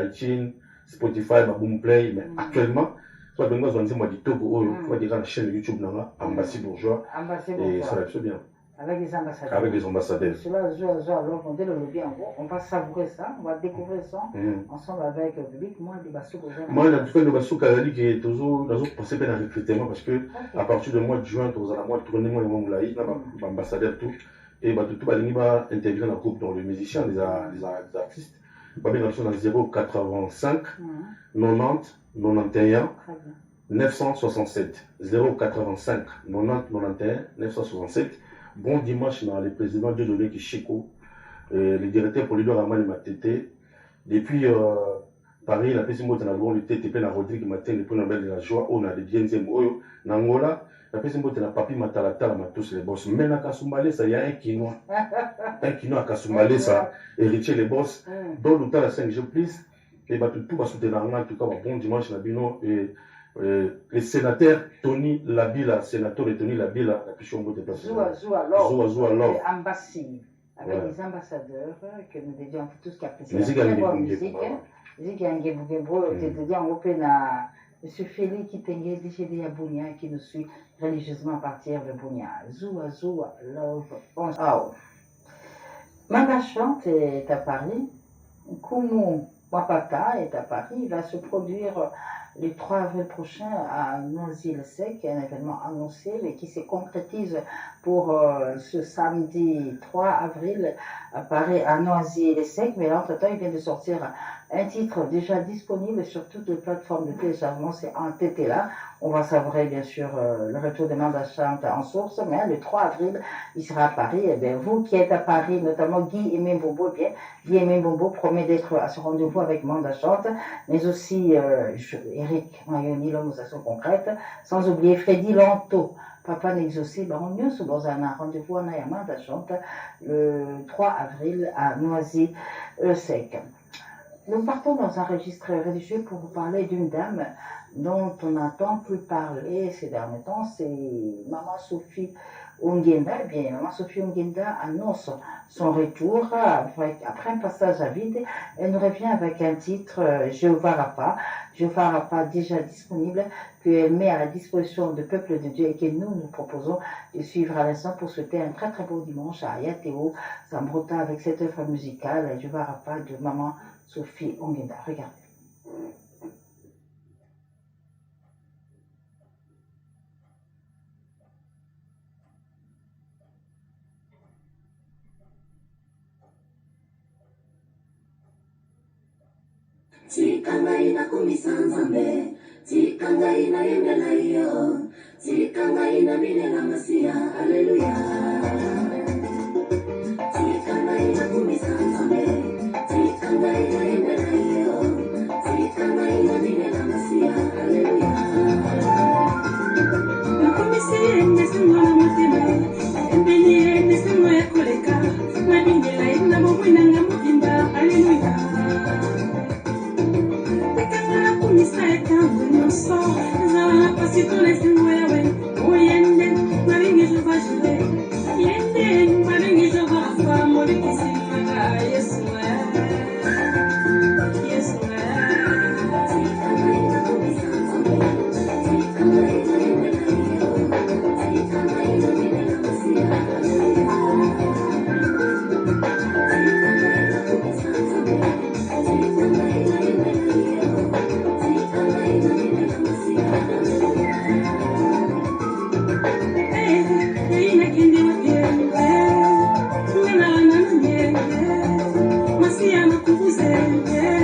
iTunes, Spotify, Boomplay, mais actuellement, soit de nous on dit moi du Togo, il faut dire la chaîne YouTube Ambassi Bourgeois, et ça va être bien. Avec les ambassadeurs. Avec les ambassadeurs. Cela, alors, on dit le bien, on va savourer ça, on va découvrir ça ensemble avec le public. Moi, des bassous que j'aime. Moi, en tout cas, le bassou qui est toujours passé par le recrutement parce que à partir du mois de juin, dans le mois de tournée, moi, l'ambassadeur tout. et tout va intégrer le groupe dans les musiciens, les artistes. Bah bien dans 085 90 91 967 085 90 91 967. Bon dimanche dans le président Dieudonné Kishiko, le directeur Polydor Amani Matete. Depuis Paris, la personne qui a le TTP, la Rodrigue Matin, le prix Nobel de la joie, on a le 10e Oyo, Nangola, la personne qui a le papi Matalata, tous les boss. Mais à Kasumbalé, ça y a un kino à Kasumbalé, ça, héritier les boss. Dans le temps, la 5 jours plus, et tout va soutenir en tout cas, bon dimanche, le sénateur Tony Labila, sénateur Tony Labila, la puissance de personne. Zoua alors. Avec les ambassadeurs que nous devions tous apprécier la musique. Musique M. Félix Kitenge, DGD à Bounia, qui nous suit religieusement à partir de Bounia. Zoua, love, oh. Manda Chante est à Paris. Koumou Wapata est à Paris. Il va se produire le 3 avril prochain à Noisy-le-Sec, un événement annoncé mais qui se concrétise pour ce samedi 3 avril à Paris à Noisy-le-Sec. Mais là, entre-temps, il vient de sortir un titre déjà disponible sur toutes les plateformes de téléchargement, c'est en TT là. On va savourer bien sûr le retour de Manda Chante en source, mais le 3 avril, il sera à Paris. Et bien, vous qui êtes à Paris, notamment Guy Aimé Bobo, Guy Aimé Bobo promet d'être à ce rendez-vous avec Manda Chante, mais aussi Eric Mayoni, l'homonisation concrète, sans oublier Freddy Lanto. Papa Nexaucé, on mieux dans un rendez-vous en Manda Chante le 3 avril à Noisy-le-Sec. Nous partons dans un registre religieux pour vous parler d'une dame dont on n'entend plus parler ces derniers temps, c'est Maman Sophie Ongenda. Eh bien, Maman Sophie Ongenda annonce son retour après un passage à vide. Elle nous revient avec un titre, Jéhovah Rapha, déjà disponible, qu'elle met à la disposition du peuple de Dieu et que nous proposons de suivre à l'instant pour souhaiter un très très beau dimanche à Ayateo, Sambrota, avec cette œuvre musicale, Jéhovah Rapha de Maman Sophie Ongenda. Regardez. Tikangai na kumisanzambe, tikangai na yendela iyo, tikangai na minela masia, haleluya. Tikangai na kumisanzambe, tikangai na yendela iyo, tikangai na minela masia, haleluya. Nakumisi nesingo na motema, embeni nesingo ya koleka, na bingela na mobwina na mobimba, haleluya. Não só, já passei toda essa noite. O yende, marinho já vai chover. Yende, marinho já vai falar. Morrer que se paga, isso é. Sama na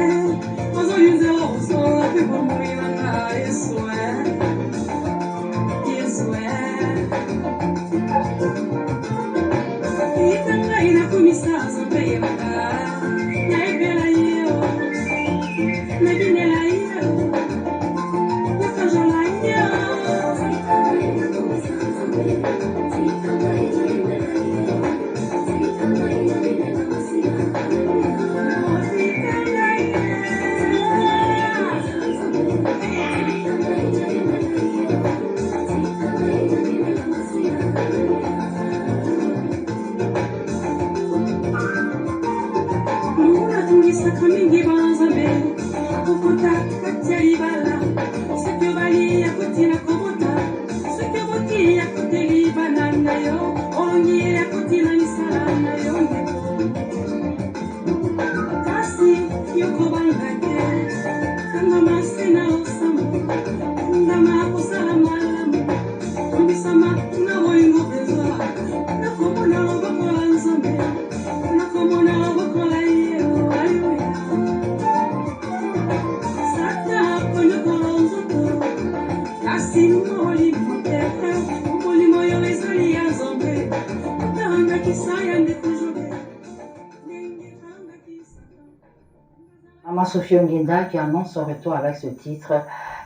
maman Sophie Onguinda qui annonce son retour avec ce titre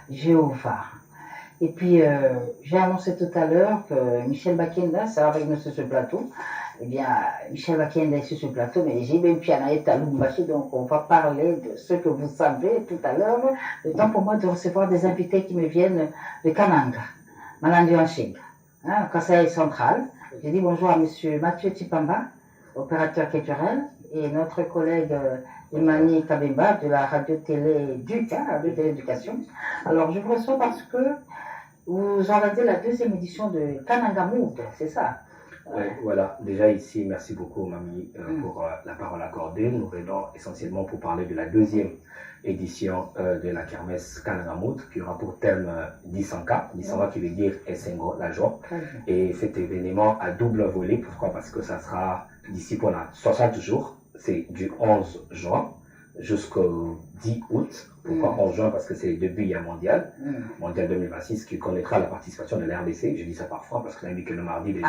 Jéhovah. Et puis, j'ai annoncé tout à l'heure que Michel Bakenda sera avec nous sur ce plateau. Eh bien, Michel Bakenda est sur ce plateau, mais j'ai même Pianaï Talumbachi, donc on va parler de ce que vous savez tout à l'heure. Le temps pour moi de recevoir des invités qui me viennent de Kananga, Malandi Anshinga, au Conseil central. J'ai dit bonjour à monsieur Mathieu Tipamba, opérateur culturel, et notre collègue Emani Kabemba de la radio-télé DUCA, Radio-Télé Éducation. Alors, je vous reçois parce que vous organisez la deuxième édition de Kananga Mood, c'est ça? Oui, voilà. Déjà ici, merci beaucoup, Mamie, pour la parole accordée. Nous venons essentiellement pour parler de la deuxième édition de la kermesse Kananga Mood, qui aura pour thème Disanka. Disanka qui veut dire Essengo, la joie. Et cet événement à double volet. Pourquoi? Parce que ça sera d'ici pendant 60 jours. C'est du 11 juin jusqu'au 10 août. Pourquoi 11 juin? Parce que c'est le début mondial, mondial 2026, qui connaîtra la participation de l'RDC. Je dis ça parfois parce qu'on a vu que le mardi déjà,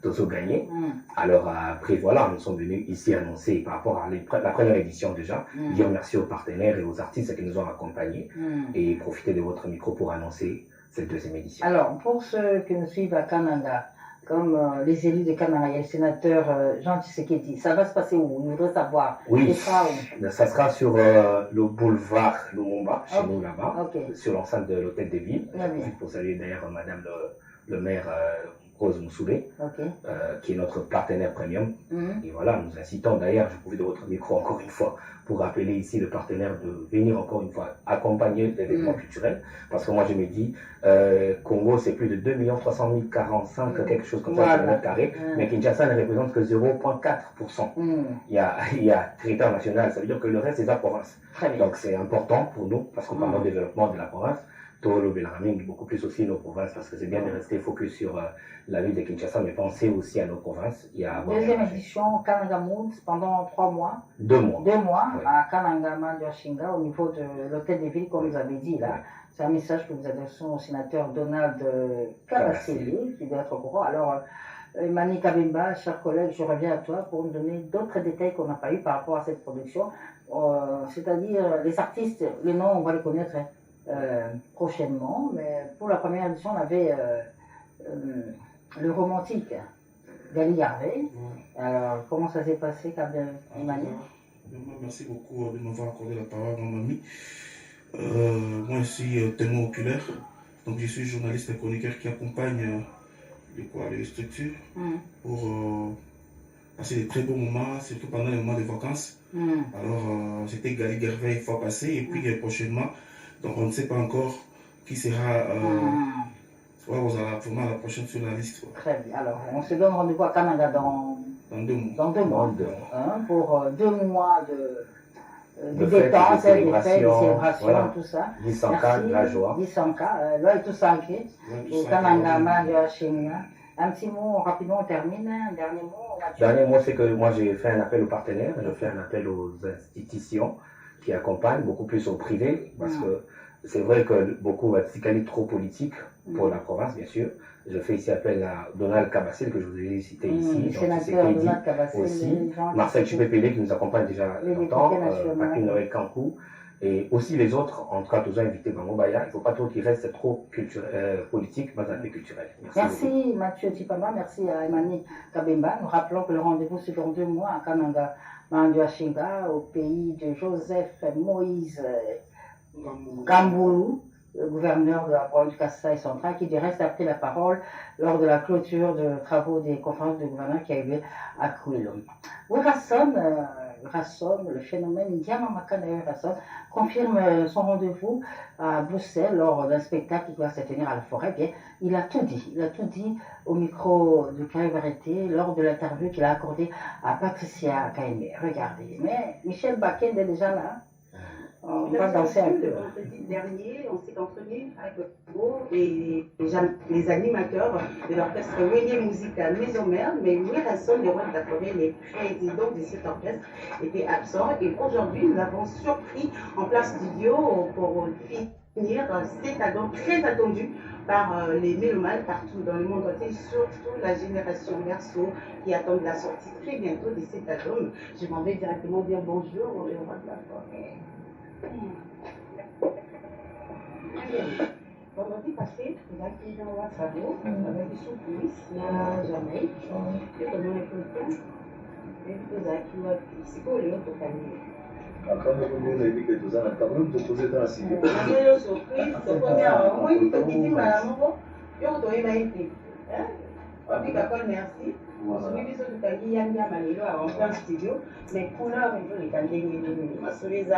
tous ont gagné. Alors après, voilà, nous sommes venus ici annoncer par rapport à la première édition déjà, dire merci aux partenaires et aux artistes qui nous ont accompagnés et profiter de votre micro pour annoncer cette deuxième édition. Alors, pour ceux qui nous suivent à Kananga, comme les élus de Kananga et le sénateur Jean Tshisekedi, ça va se passer où? On voudrait savoir. Oui, ça sera sur le boulevard Lumumba, chez nous là-bas, sur l'enceinte de l'hôtel des villes. Je profite pour saluer d'ailleurs madame le maire Rose Moussoulé, qui est notre partenaire premium. Et voilà, nous incitons d'ailleurs, je profite de votre micro encore une fois, pour rappeler ici le partenaire de venir encore une fois accompagner l'événement culturel. Parce que moi je me dis, Congo c'est plus de 2 300 045, quelque chose comme ça, km carrés, mais Kinshasa ne représente que 0,4%. Il y a territoire national, ça veut dire que le reste c'est la province. Donc c'est important pour nous, parce qu'on parle de développement de la province. Tolo, Belraming, beaucoup plus aussi nos provinces, parce que c'est bien de rester focus sur la ville de Kinshasa, mais penser aussi à nos provinces. Il y a deuxième édition, Kananga Mood, pendant 3 mois. 2 mois. 2 mois, à Kananga Mandiashinga, au niveau de l'hôtel des villes, comme vous avez dit là. C'est un message que vous adressez au sénateur Donald Kabasséli, qui doit être au courant. Alors, Mani Kabemba, chers collègues, je reviens à toi pour nous donner d'autres détails qu'on n'a pas eu par rapport à cette production. C'est-à-dire, les artistes, les noms, on va les connaître prochainement, mais pour la première édition, on avait le romantique Gali Harvey. Alors, comment ça s'est passé, Emani? Merci beaucoup de m'avoir accordé la parole, mon ami. Moi, je suis témoin oculaire, donc je suis journaliste et chroniqueur qui accompagne les structures pour passer des très beaux moments, surtout pendant les moments de vacances. Alors, c'était Gali Harvey une fois passé, et puis prochainement, donc on ne sait pas encore qui sera vraiment la prochaine sur la liste. Très bien. Alors, on se donne rendez-vous à Kananga dans 2 mois. Pour 2 mois de détente, des fêtes, des célébrations, tout ça. Disanka, la joie. Disanka, là, tout ça, et Kananga, Mandiashinga. Un petit mot, rapidement, on termine. Un dernier mot. Dernier mot, c'est que moi, j'ai fait un appel aux partenaires, je fais un appel aux institutions qui accompagnent, beaucoup plus au privé, parce que c'est vrai que beaucoup va être trop politique pour la province, bien sûr. Je fais ici appel à Donald Kabasséli, que je vous ai cité ici, aussi, Marcel Chupépélé, qui nous accompagne déjà longtemps, Papi Noël Kankou, et aussi les autres, en tout cas, tous invités dans Mobaya. Il ne faut pas trop qu'ils restent trop politique, mais un peu culturel. Merci Mathieu Tipamba, merci à Emani Kabemba. Nous rappelons que le rendez-vous c'est dans 2 mois à Kananga Mandiashinga, au pays de Joseph Moïse Gamboulou, le gouverneur de la province du Kasaï central, qui du reste a pris la parole lors de la clôture de travaux des conférences de gouverneurs qui a eu lieu à Kouilom. Rasson, le phénomène Diamamakana Rasson, confirme son rendez-vous à Bruxelles lors d'un spectacle qui va se tenir à la forêt. Bien, il a tout dit au micro de Kaï Varieté lors de l'interview qu'il a accordée à Patricia Kaimé. Regardez, mais Michel Bakenda est déjà là. On va danser un peu. Le vendredi dernier, on s'est entretenu avec Congo et les animateurs de l'orchestre Wélier Musical Maison Mère, mais Louis Rasson, le roi de la forêt, les présidents de cet orchestre, étaient absents. Et aujourd'hui, nous avons surpris en plein studio pour finir cet album très attendu par les mélomanes partout dans le monde entier, surtout la génération Verso qui attend la sortie très bientôt de cet album. Je m'en vais directement dire bonjour au roi de la forêt. Vendredi passé, il a été dans Wassabo, avec des surprises, na Jamaïque, et comme on est content, et vous avez qui c'est quoi le autre famille? Quand on a dit que tout ça, on a quand même posé dans la cible. On a eu surprise, c'est première, moi, il faut qu'il dise madame, il faut que tu aies été. On dit d'accord, merci. Celui qui se fait qu'il y a un malheur à rentrer en studio, mais pour là, on peut les candider, ma souris à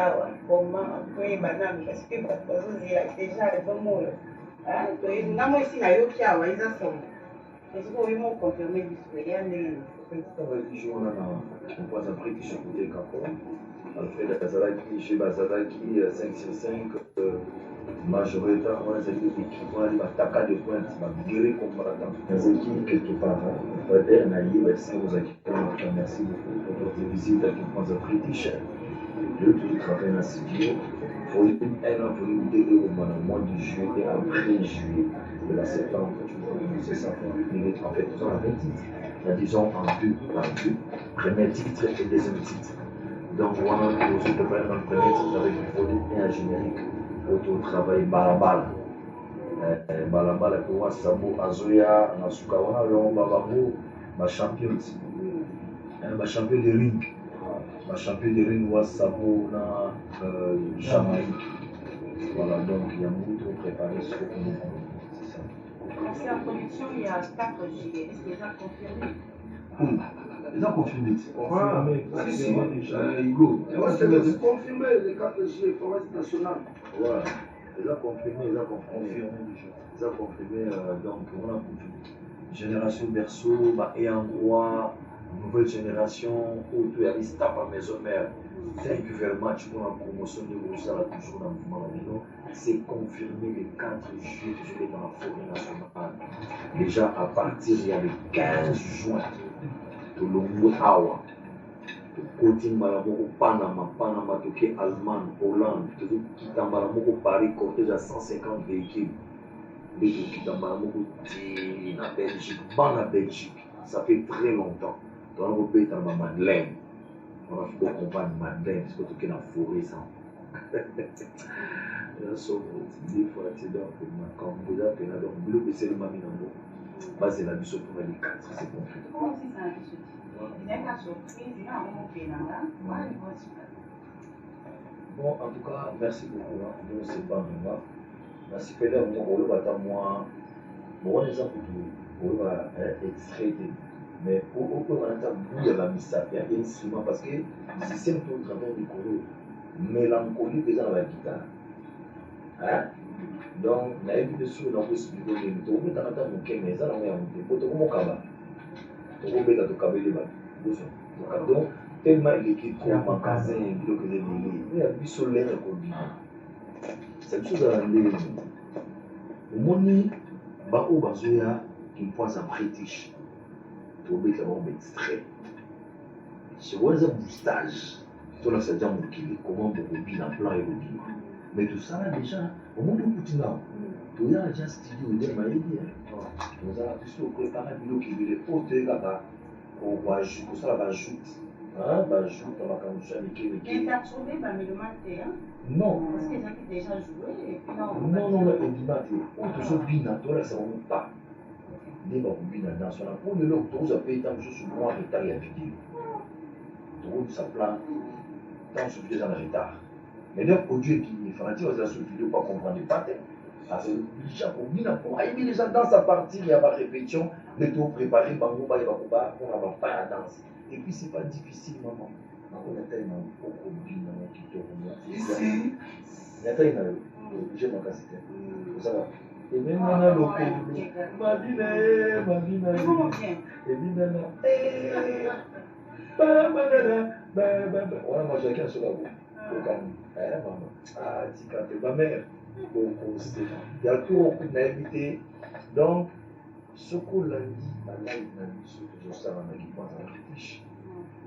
comment, puis madame, parce que il a déjà le bon mot. Na moi ici, na yo qui a ouais, ça sont. Est-ce que vous confirmer du sourire on passe après qui côté Capon. Alfred Azalaki, chez Bazalaki, 5 sur 5, majoritairement, c'est l'équipe, on a l'attaque de pointe, ma guérir combattant. Les équipes, quelque part, on va dire, on a lié, merci aux équipes, merci beaucoup pour votre visite à Kimpans British. Le tout travail dans le studio. Il faut un an pour nous aider au mois de juillet et après juillet de la septembre. C'est ça. En fait, nous avons un titre. Nous disons en deux, premier titre et deuxième titre. Donc, voilà, nous se préparons un premier titre avec un volume et un générique. Auto travail balabala. Balabala pour moi, Sabo, Azoya, Nasukawana, Léon Bababo, ma championne. Ma championne de ring. Ma championne de ring, Sabo, na Jamaïque. Voilà, donc il y a beaucoup préparé sur le monde. C'est ça. C'est en production, il y a 4 juillet. Est-ce que déjà confirmé? Déjà confirmé. Confirmé. Hugo. C'est confirmé le 4 juillet, Forest Nationale. Voilà. Déjà confirmé, déjà confirmé. Donc, on a génération berceau, et en roi, nouvelle génération, autour à l'Istap à maison mère. Thank you very much pour la promotion de Rosa, toujours dans le mouvement Lamino. C'est confirmé le 4 juillet, toujours dans la forêt nationale. Déjà à partir, il y a le 15 juin, de Longo Awa. Côté Malamoko, Panama, Toké, Allemagne, Hollande, Malamoko, Paris, cortège à 150 véhicules. Malamoko, en Belgique, en Belgique. Ça fait très longtemps. Dans le pays, dans ma Madeleine. On a fait beaucoup de Madeleine, parce que tu es dans la forêt, ça. Des fois, c'est donc, quand vous avez là, donc, vous le le mamie dans c'est la mission pour les 4, c'est confus. Comment c'est ça, la mission? Il y a une surprise, il y a un moment qui est là. Bon, en tout cas, merci beaucoup. Nous, c'est pas moi. Merci pour le moi. Bon, les gens pour extrait. Mais pour on entend bouillir la missa, il y a un instrument parce que si c'est un peu de travail de colo, mélancolie présent dans la guitare. Hein? Donc, il y a une question dans le studio de l'autre, on peut entendre mon keng, mais ça, on est en monté. Pour tout le monde, on peut mettre au cabelé. Donc, tellement il est trop en magasin, il y a des délais. Il y a du soleil à côté. C'est une chose à l'année. Au monde, Bao Bazoya, qui pense à British. Trouver que l'homme extrait. Je vois un boostage. Tout là, c'est déjà mon kili. Comment beaucoup bien en plan et le bien. Mais tout ça, là, déjà, au monde où tu n'as tout y a déjà studio, il y a des idées. Nous avons plutôt préparé un bio qui veut les hautes là-bas. On va ajouter, pour ça, on va ajouter. Hein, on va ajouter, on va ajouter. Et tu as trouvé, bah, mais le matin, non. Parce que j'ai déjà joué. Et puis non, et du matin. Toujours bien, toi là, ça ne remonte pas. Des bambines dans son pour le lot, tous appels tant que je suis moi en retard et en vidéo. Tout ça plan, tant que je suis en retard. Mais donc, au Dieu qui est fanatiques, on a sur vidéo pas comprendre le pattern. Parce que déjà, pour bien pour aimer les gens dans sa partie, il y a pas de répétition, les tout préparés, bango, ba, on va faire la danse. Et puis, c'est pas difficile, maman. On a tellement beaucoup de bien qui tournent. Ici, il y a tellement de j'ai mon casse. Ça va. Et même on a le ma vie, et bien on a mangé qu'un seul goût. Ah, tu quand ma mère, il y a tout au coup d'invité. Donc, ce qu'on l'a dit, Allah il a dit ce que je sais dans qui pense à British.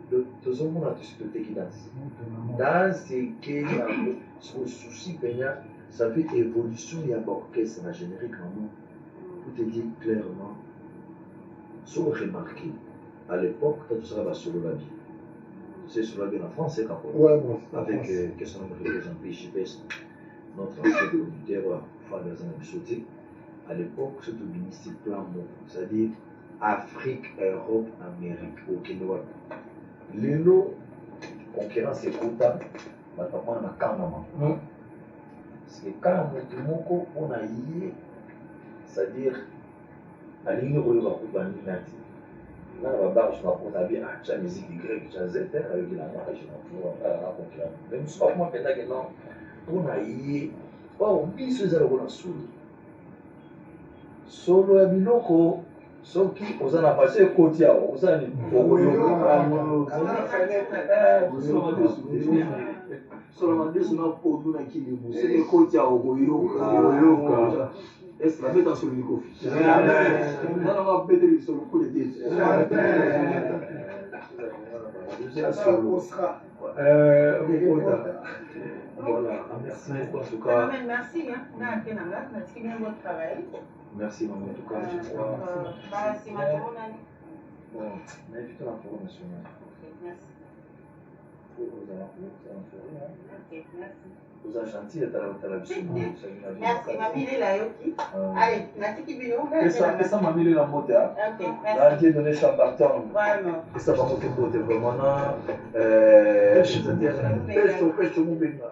Tout ce monde a tout ce que tu danses. Dans c'est que son souci peignant. Ça fait évolution, il y a un orchestre, un générique en nous. Pour te dire clairement, sans remarquer, à l'époque, quand tu seras sur la vie, c'est sur la bien en français, quand Ouais, bon. Avec question de représenté JPS, notre ancien producteur, Fabien Zanabissoté, à l'époque, c'est au ministre plan, c'est-à-dire Afrique, Europe, Amérique, au Kenya. L'élo, concurrence est content, mais pas on a quand même. Parce que quand on a eu, c'est-à-dire, à l'île où on va couper là, on va a bien la musique grecque, la Z, avec la marche, même si on a eu, on dit ce que on a solo ya biloko soki oza na passé côté ya oza ni solo madesu na podu na kilimu c'est côté ya ogoyoka est la mettre sur le micro on va péter sur le coup de tête voilà, merci beaucoup en tout cas. Merci, merci bien votre travail. Merci maman, en tout cas, je crois. C'est ma tournée. Bon, on a évité la forme nationale. Merci. Ok, merci. Vous êtes gentil d'être à la mission. Merci, mamie, il est là, Yoki. Allez, merci Kibino. Ça m'a mis la moto. Ok, merci. Là, j'ai donné Chambarton. Vraiment. Et ça va monter beauté, vraiment. Pêche, mon bénin.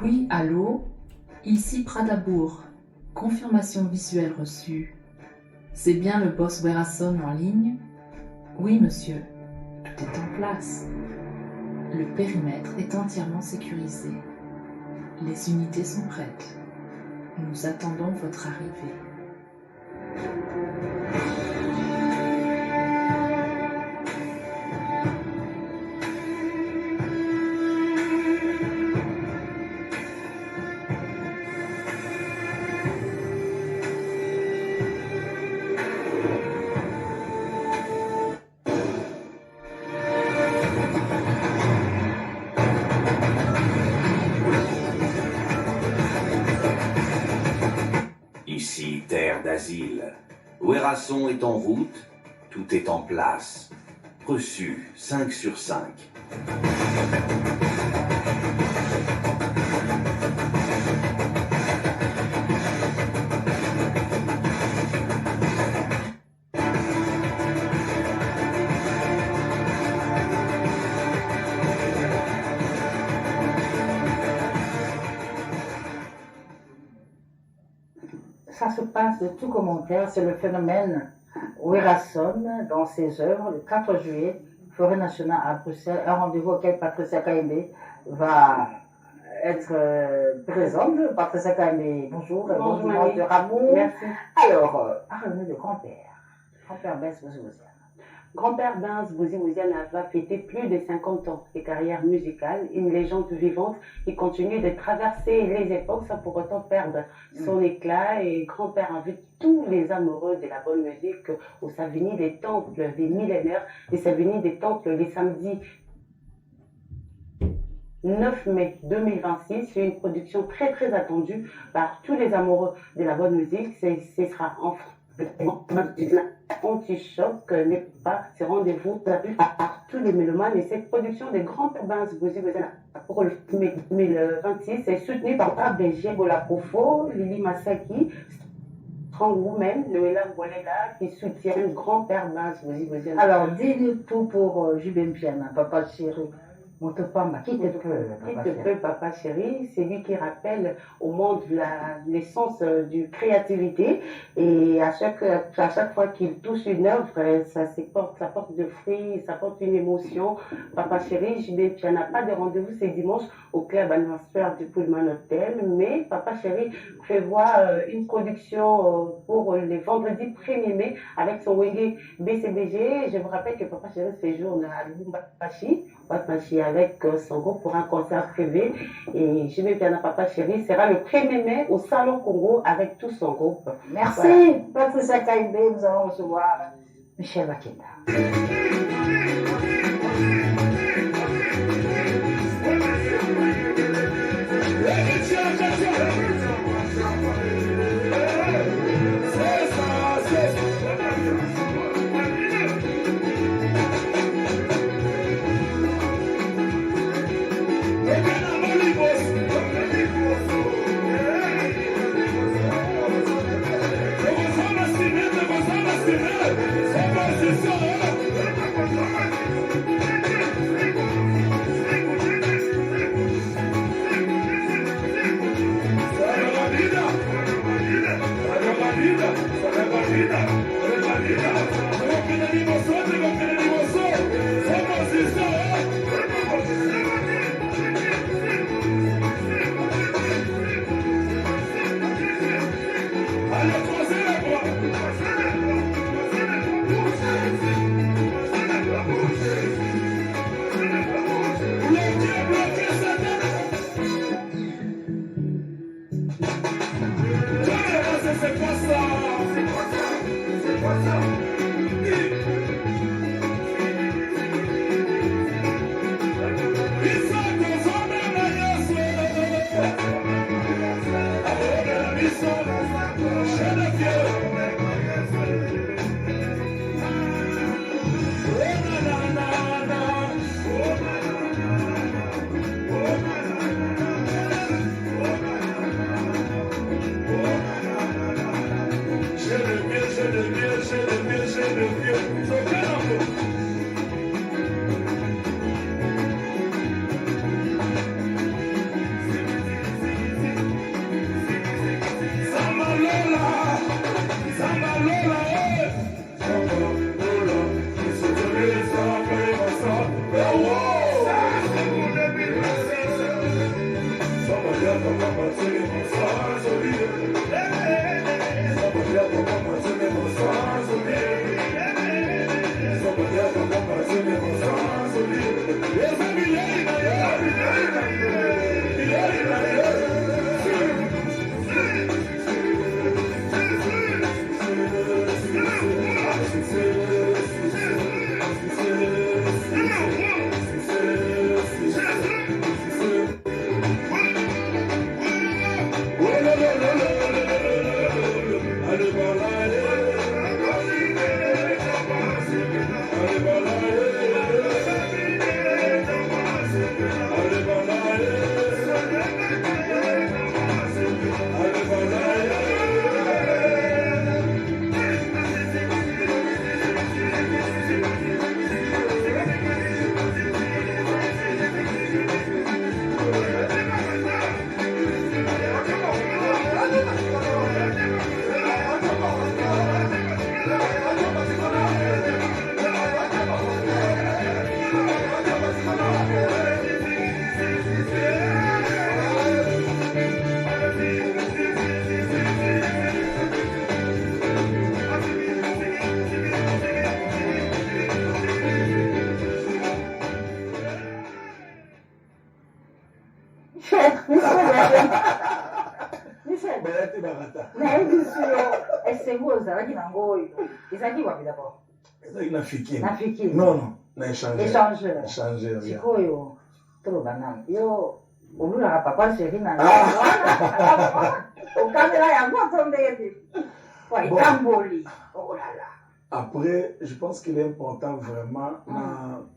Oui, allô? Ici Pradabourg. Confirmation visuelle reçue. C'est bien le boss Werason en ligne? Oui, monsieur. Tout est en place. Le périmètre est entièrement sécurisé. Les unités sont prêtes. Nous attendons votre arrivée. terre d'asile. Ouerasson est en route, tout est en place. Reçu 5 sur 5. Ça se passe de tout commentaire, c'est le phénomène Ouerasson dans ses œuvres. Le 4 juillet, Forêt nationale à Bruxelles, un rendez-vous auquel Patricia Kaimbe va être présente. Patricia Kaimbe, bonjour. Bonjour, de Rameau. Merci. Alors, parlez-nous de grand-père. Grand-père Benz Bouzi-Bouziane. Grand-père Benz Bouzi-Bouziane va fêter plus de 50 ans de carrière musicale, une légende vivante qui continue de traverser les époques sans pour autant perdre son éclat. Et grand-père invite tous les amoureux de la bonne musique au Savigny des Temples des millénaires, les Savigny des Temples les samedis 9 mai 2026. C'est une production très très attendue par tous les amoureux de la bonne musique. Ce sera en Anti-choc n'est pas ce rendez-vous par tous les mélomanes. Et cette production de Grand-Père Benz Bouzi-Bouziane pour le 2026 est soutenue par ABG Bolakofo, Lili Masaki, Strong Woman, Noëlla Bolela qui soutiennent Grand-Père Benz Bouzi-Bouziane. Alors, dis-nous tout pour Jubem Piana, papa chéri. Motopamba, qui te peut, papa chéri, c'est lui qui rappelle au monde l'essence du créativité. Et à chaque fois qu'il touche une œuvre, ça porte de fruits, ça porte une émotion. Papa chéri, tu n'as pas de rendez-vous ce dimanche au club anniversaire du Pullman Hotel, mais papa chéri prévoit une production pour le vendredi 1er mai avec son Wenge BCBG. Je vous rappelle que papa chéri séjourne à Lubumbashi avec son groupe pour un concert privé. Et je vais bien à Papa Chéri sera le 1er mai au Salon Congo avec tout son groupe. Merci. Voilà. Patricia Kaimbe, nous allons recevoir Michel Baketa. bayate barata nayebi so esengo ozalaki nango oyo ezalaki wapi d'abord ezalaki na fikiri na fikiri non na échangeur sikoyo toloba nani yo olulaka papa chéri na okamela yango to ndenge te etamboli olala. Après, je pense qu'il est important vraiment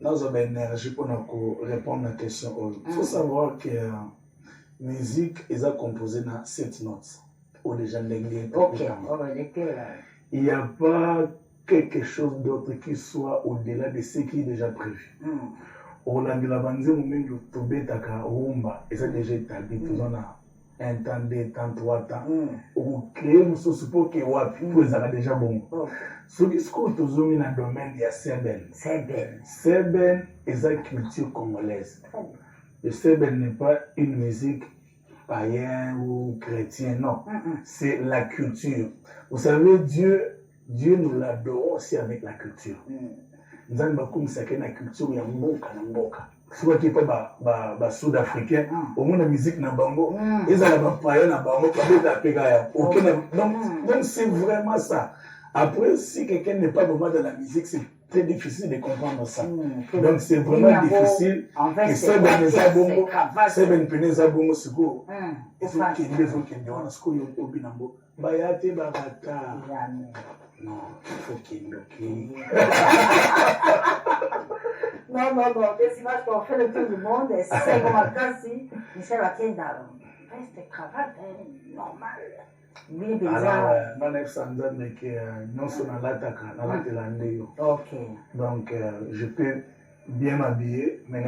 dans une énergie pour nous répondre à la question. Il faut savoir que la musique est composée dans 7 notes. Ou déjà il n'y a pas quelque chose d'autre qui soit au-delà de ce qui est déjà prévu. Orlando la banze moment tobetaka rumba et ça déjà établi tout on a un temps 2 temps 3 temps ou créer mususu pour que wapi pour ça déjà bon so discours tozomi na domaine ya seben est la culture congolaise. Le seben n'est pas une musique païenne ou chrétienne, non, c'est la culture. Vous savez, Dieu nous l'adore aussi avec la culture. Nous avons comme ça la culture ya mboka na mboka. Soit qui pas ba sud-africain, au moins la musique na bango, ils ont la païenne na bango, pas de pega. Donc c'est vraiment ça. Après, si quelqu'un n'est pas vraiment dans la musique, c'est très difficile de comprendre ça. Donc c'est vraiment difficile. Que c'est ben peneza bongo siko. Est-ce qu'il les autres qui ont ce qu'on a au binambo? Bayate bagata. Non, il faut qu'il bloque. Non, des images qu'on fait le tour du monde, c'est comme un cas si Michel Akenda, veste cravate normal. Alors, non seulement donc je peux bien m'habiller, mais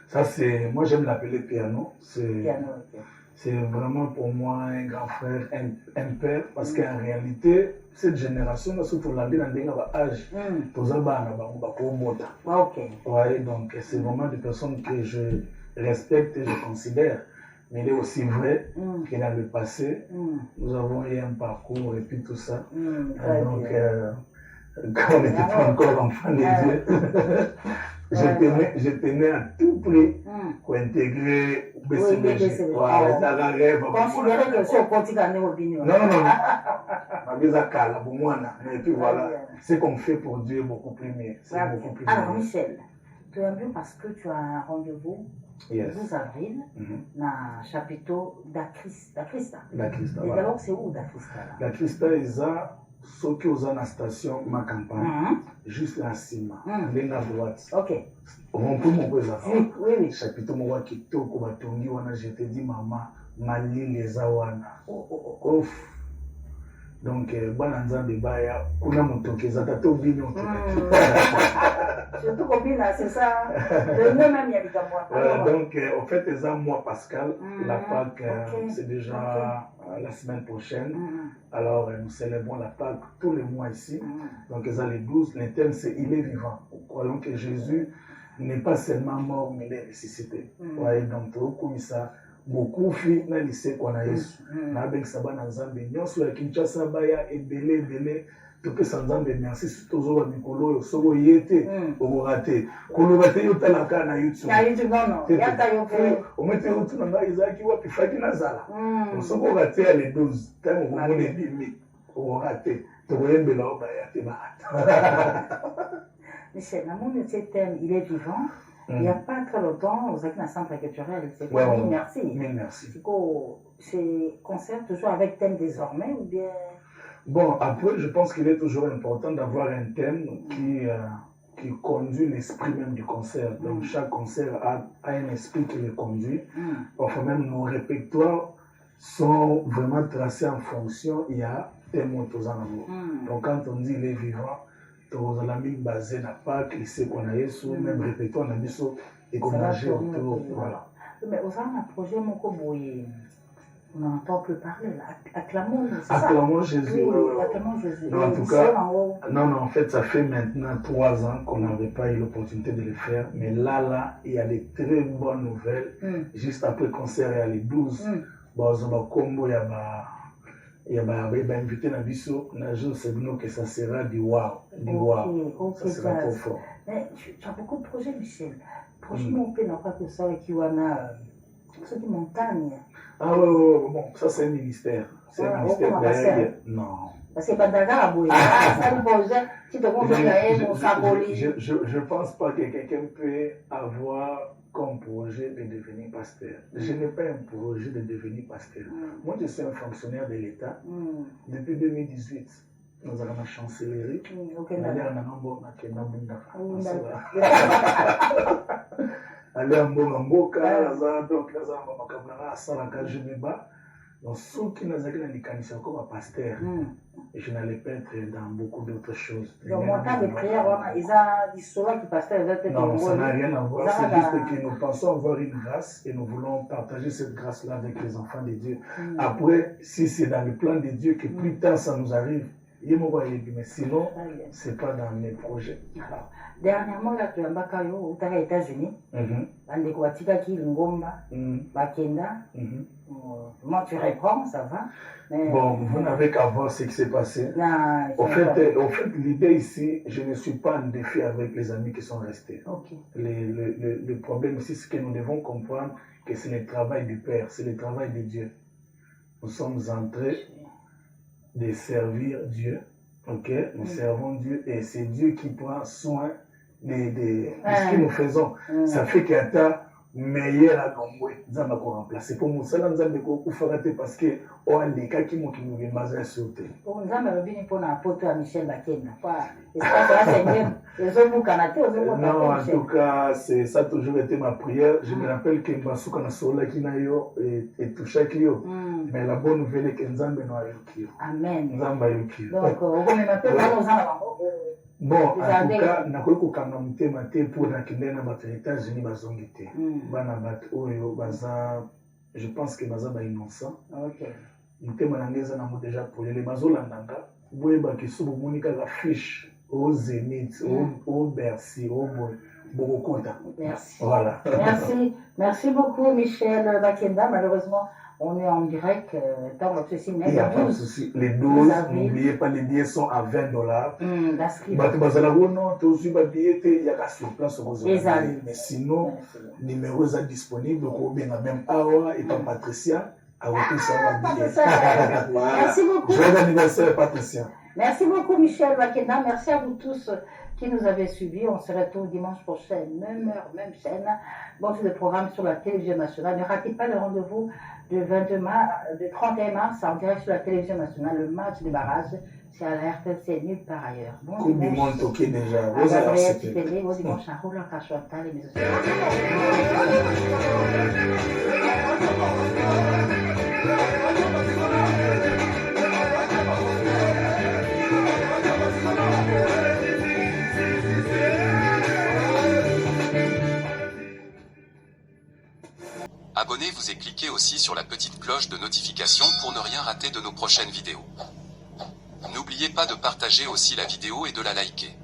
ça c'est, moi j'aime l'appeler piano, c'est vraiment pour moi un grand frère, un père, parce qu'en réalité, cette génération, surtout la vie dans âge, ouais, donc c'est vraiment des personnes que je respecte et je considère. Mais il est aussi vrai que dans le passé, nous avons eu un parcours et puis tout ça. Donc, quand on n'était pas encore enfant de Dieu, je tenais à tout prix pour intégrer BCBG. Considérer que c'est au quotidien. Et puis voilà, ce qu'on fait pour Dieu est beaucoup plus mieux. Alors Michel, tu as vu parce que tu as un rendez-vous le 12 avril dans le chapiteau d'Akrista. Et d'abord, c'est où d'Akrista? D'Akrista, ils ont ce qui est la station ma campagne, juste la cima, à droite. Ok. On peut m'ouvrir ça. Oui. Chapiteau moi qui toque au batongi, je te dis maman, mali les awana. Ouf. Donc, Bananza de Baya, kuna mutokeza tato bino. Surtout combien c'est ça. Le nom même il y a des voilà, donc en fait, c'est moi Pascal, la Pâque, c'est déjà la semaine prochaine. Alors, nous célébrons la Pâque tous les mois ici. Donc, ils les 12. Le thème, c'est il est vivant. Nous croyons que Jésus n'est pas seulement mort, mais il est ressuscité. Ouais, donc, comme ça. Beaucoup fi na lycée qu'on a yesu na ben saba na nzambe nyonso ya Kinshasa baya ebele to pe nzambe merci surtout zo mikolo yo soko yete o raté koloba te yo talaka na YouTube non ya ta yo fe o mete yo tuna na izaki wapi faki na zala soko raté à les 12 tant o mone bimi o raté to yembela o baya te ba Michel, l'amour de ce thème, il est vivant. Il n'y a pas très longtemps, aux acquis d'un centre culturel, c'est merci. C'est concert toujours avec thème désormais ou bien? Bon, après, je pense qu'il est toujours important d'avoir un thème qui conduit l'esprit même du concert. Donc, chaque concert a un esprit qui le conduit. Parfois même, nos répertoires sont vraiment tracés en fonction, il y a thème autour en amour. Donc, quand on dit il est vivant, tous les amis basés na Pâques, lycée qu'on a yesu, même répertoire na biso et qu'on a géré autour, voilà. Mais aux un projet mon koboye, on n'entend plus parler là. Acclamons, c'est ça? Acclamons Jésus. Oui, acclamons Jésus. Non, en tout cas, non, en fait, ça fait maintenant 3 ans qu'on n'avait pas eu l'opportunité de le faire, mais là, il y a des très bonnes nouvelles. Juste après le concert, il y a les 12. Bon, on va combo, il y a invité na biso na jour c'est que ça sera du wow, ça sera trop fort. Mais tu as beaucoup de projets, Michel. Franchement, on peut n'en pas que ça avec Iwana, c'est des montagnes. Ah ouais, bon, ça c'est un ministère. C'est un ministère derrière. Non. Parce que Bandaga, c'est un projet qui te montre je pense pas que quelqu'un peut avoir comme projet de devenir pasteur. Je n'ai pas un projet de devenir pasteur. Moi, je suis un fonctionnaire de l'État depuis 2018. Nous avons la chancellerie. Aller en Mboka, donc nous avons Salaka Jumeba. Donc, ceux qui nous ont comme un pasteur, et je n'allais pas être dans beaucoup d'autres choses. Donc, mon temps de prière, ils ont dit cela que pasteur, non, ça n'a rien à voir. C'est juste que nous pensons avoir une grâce et nous voulons partager cette grâce-là avec les enfants de Dieu. Après, si c'est dans le plan de Dieu que plus tard ça nous arrive, mais sinon, ce n'est pas dans mes projets. Alors, dernièrement, là, tu es aux États-Unis. Moi, tu réponds, ça va. Mais... Bon, vous n'avez qu'à voir ce qui s'est passé. En fait, l'idée ici, je ne suis pas en défi avec les amis qui sont restés. Okay. Le problème ici, c'est que nous devons comprendre que c'est le travail du Père, c'est le travail de Dieu. Nous sommes en train de servir Dieu. Ok, nous servons Dieu et c'est Dieu qui prend soin de ce que nous faisons. Ça fait qu'il y a meilleur à Gombe, nous allons remplacer. Pour nous, ça nous a fait parce que on a des cas qui nous basent sur terre. Pour nous, nous avons pour l'apôtre Michel Bakenda. Non, en tout cas, ça a toujours été ma prière. Je me rappelle que Mbasuka na sola kinayo et toucha kio. Mais la bonne nouvelle est que Nzambe no ayokio. Amen. Nzambe ayokio. Donc, on va mettre dans nos enfants. Bon, en tout cas, nakoki kokanga motema te pour nakende na bato ya États-Unis bazongi te. Bana bato oyo baza, je pense que baza ba innocent. OK. Motema na ngeza nango déjà polele bazolandanga. Boyebaki so bomoni kaka fiche au Zénith, au Bercy, au Bogokota. Merci. Voilà. Merci beaucoup Michel Bakenda. Malheureusement, on est en direct dans notre cinéma. Il n'y a pas de souci. Les 12, n'oubliez pas, les billets sont à $20. Il y a sur place mais sinon, numéro est disponible. Même Awa et Patricia. Merci beaucoup. Joyeux anniversaire, Patricia. Merci beaucoup, Michel Bakenda. Merci à vous tous qui nous avez suivis. On se retrouve dimanche prochain, même heure, même chaîne. Bon, c'est le programme sur la télévision nationale. Ne ratez pas le rendez-vous de 31 mars en direct sur la télévision nationale. Le match de barrage, c'est à la RTC, nulle part ailleurs. Bon Coupe du monde toqué déjà. Bon dimanche à Roland Cachotal et mes Abonnez-vous et cliquez aussi sur la petite cloche de notification pour ne rien rater de nos prochaines vidéos. N'oubliez pas de partager aussi la vidéo et de la liker.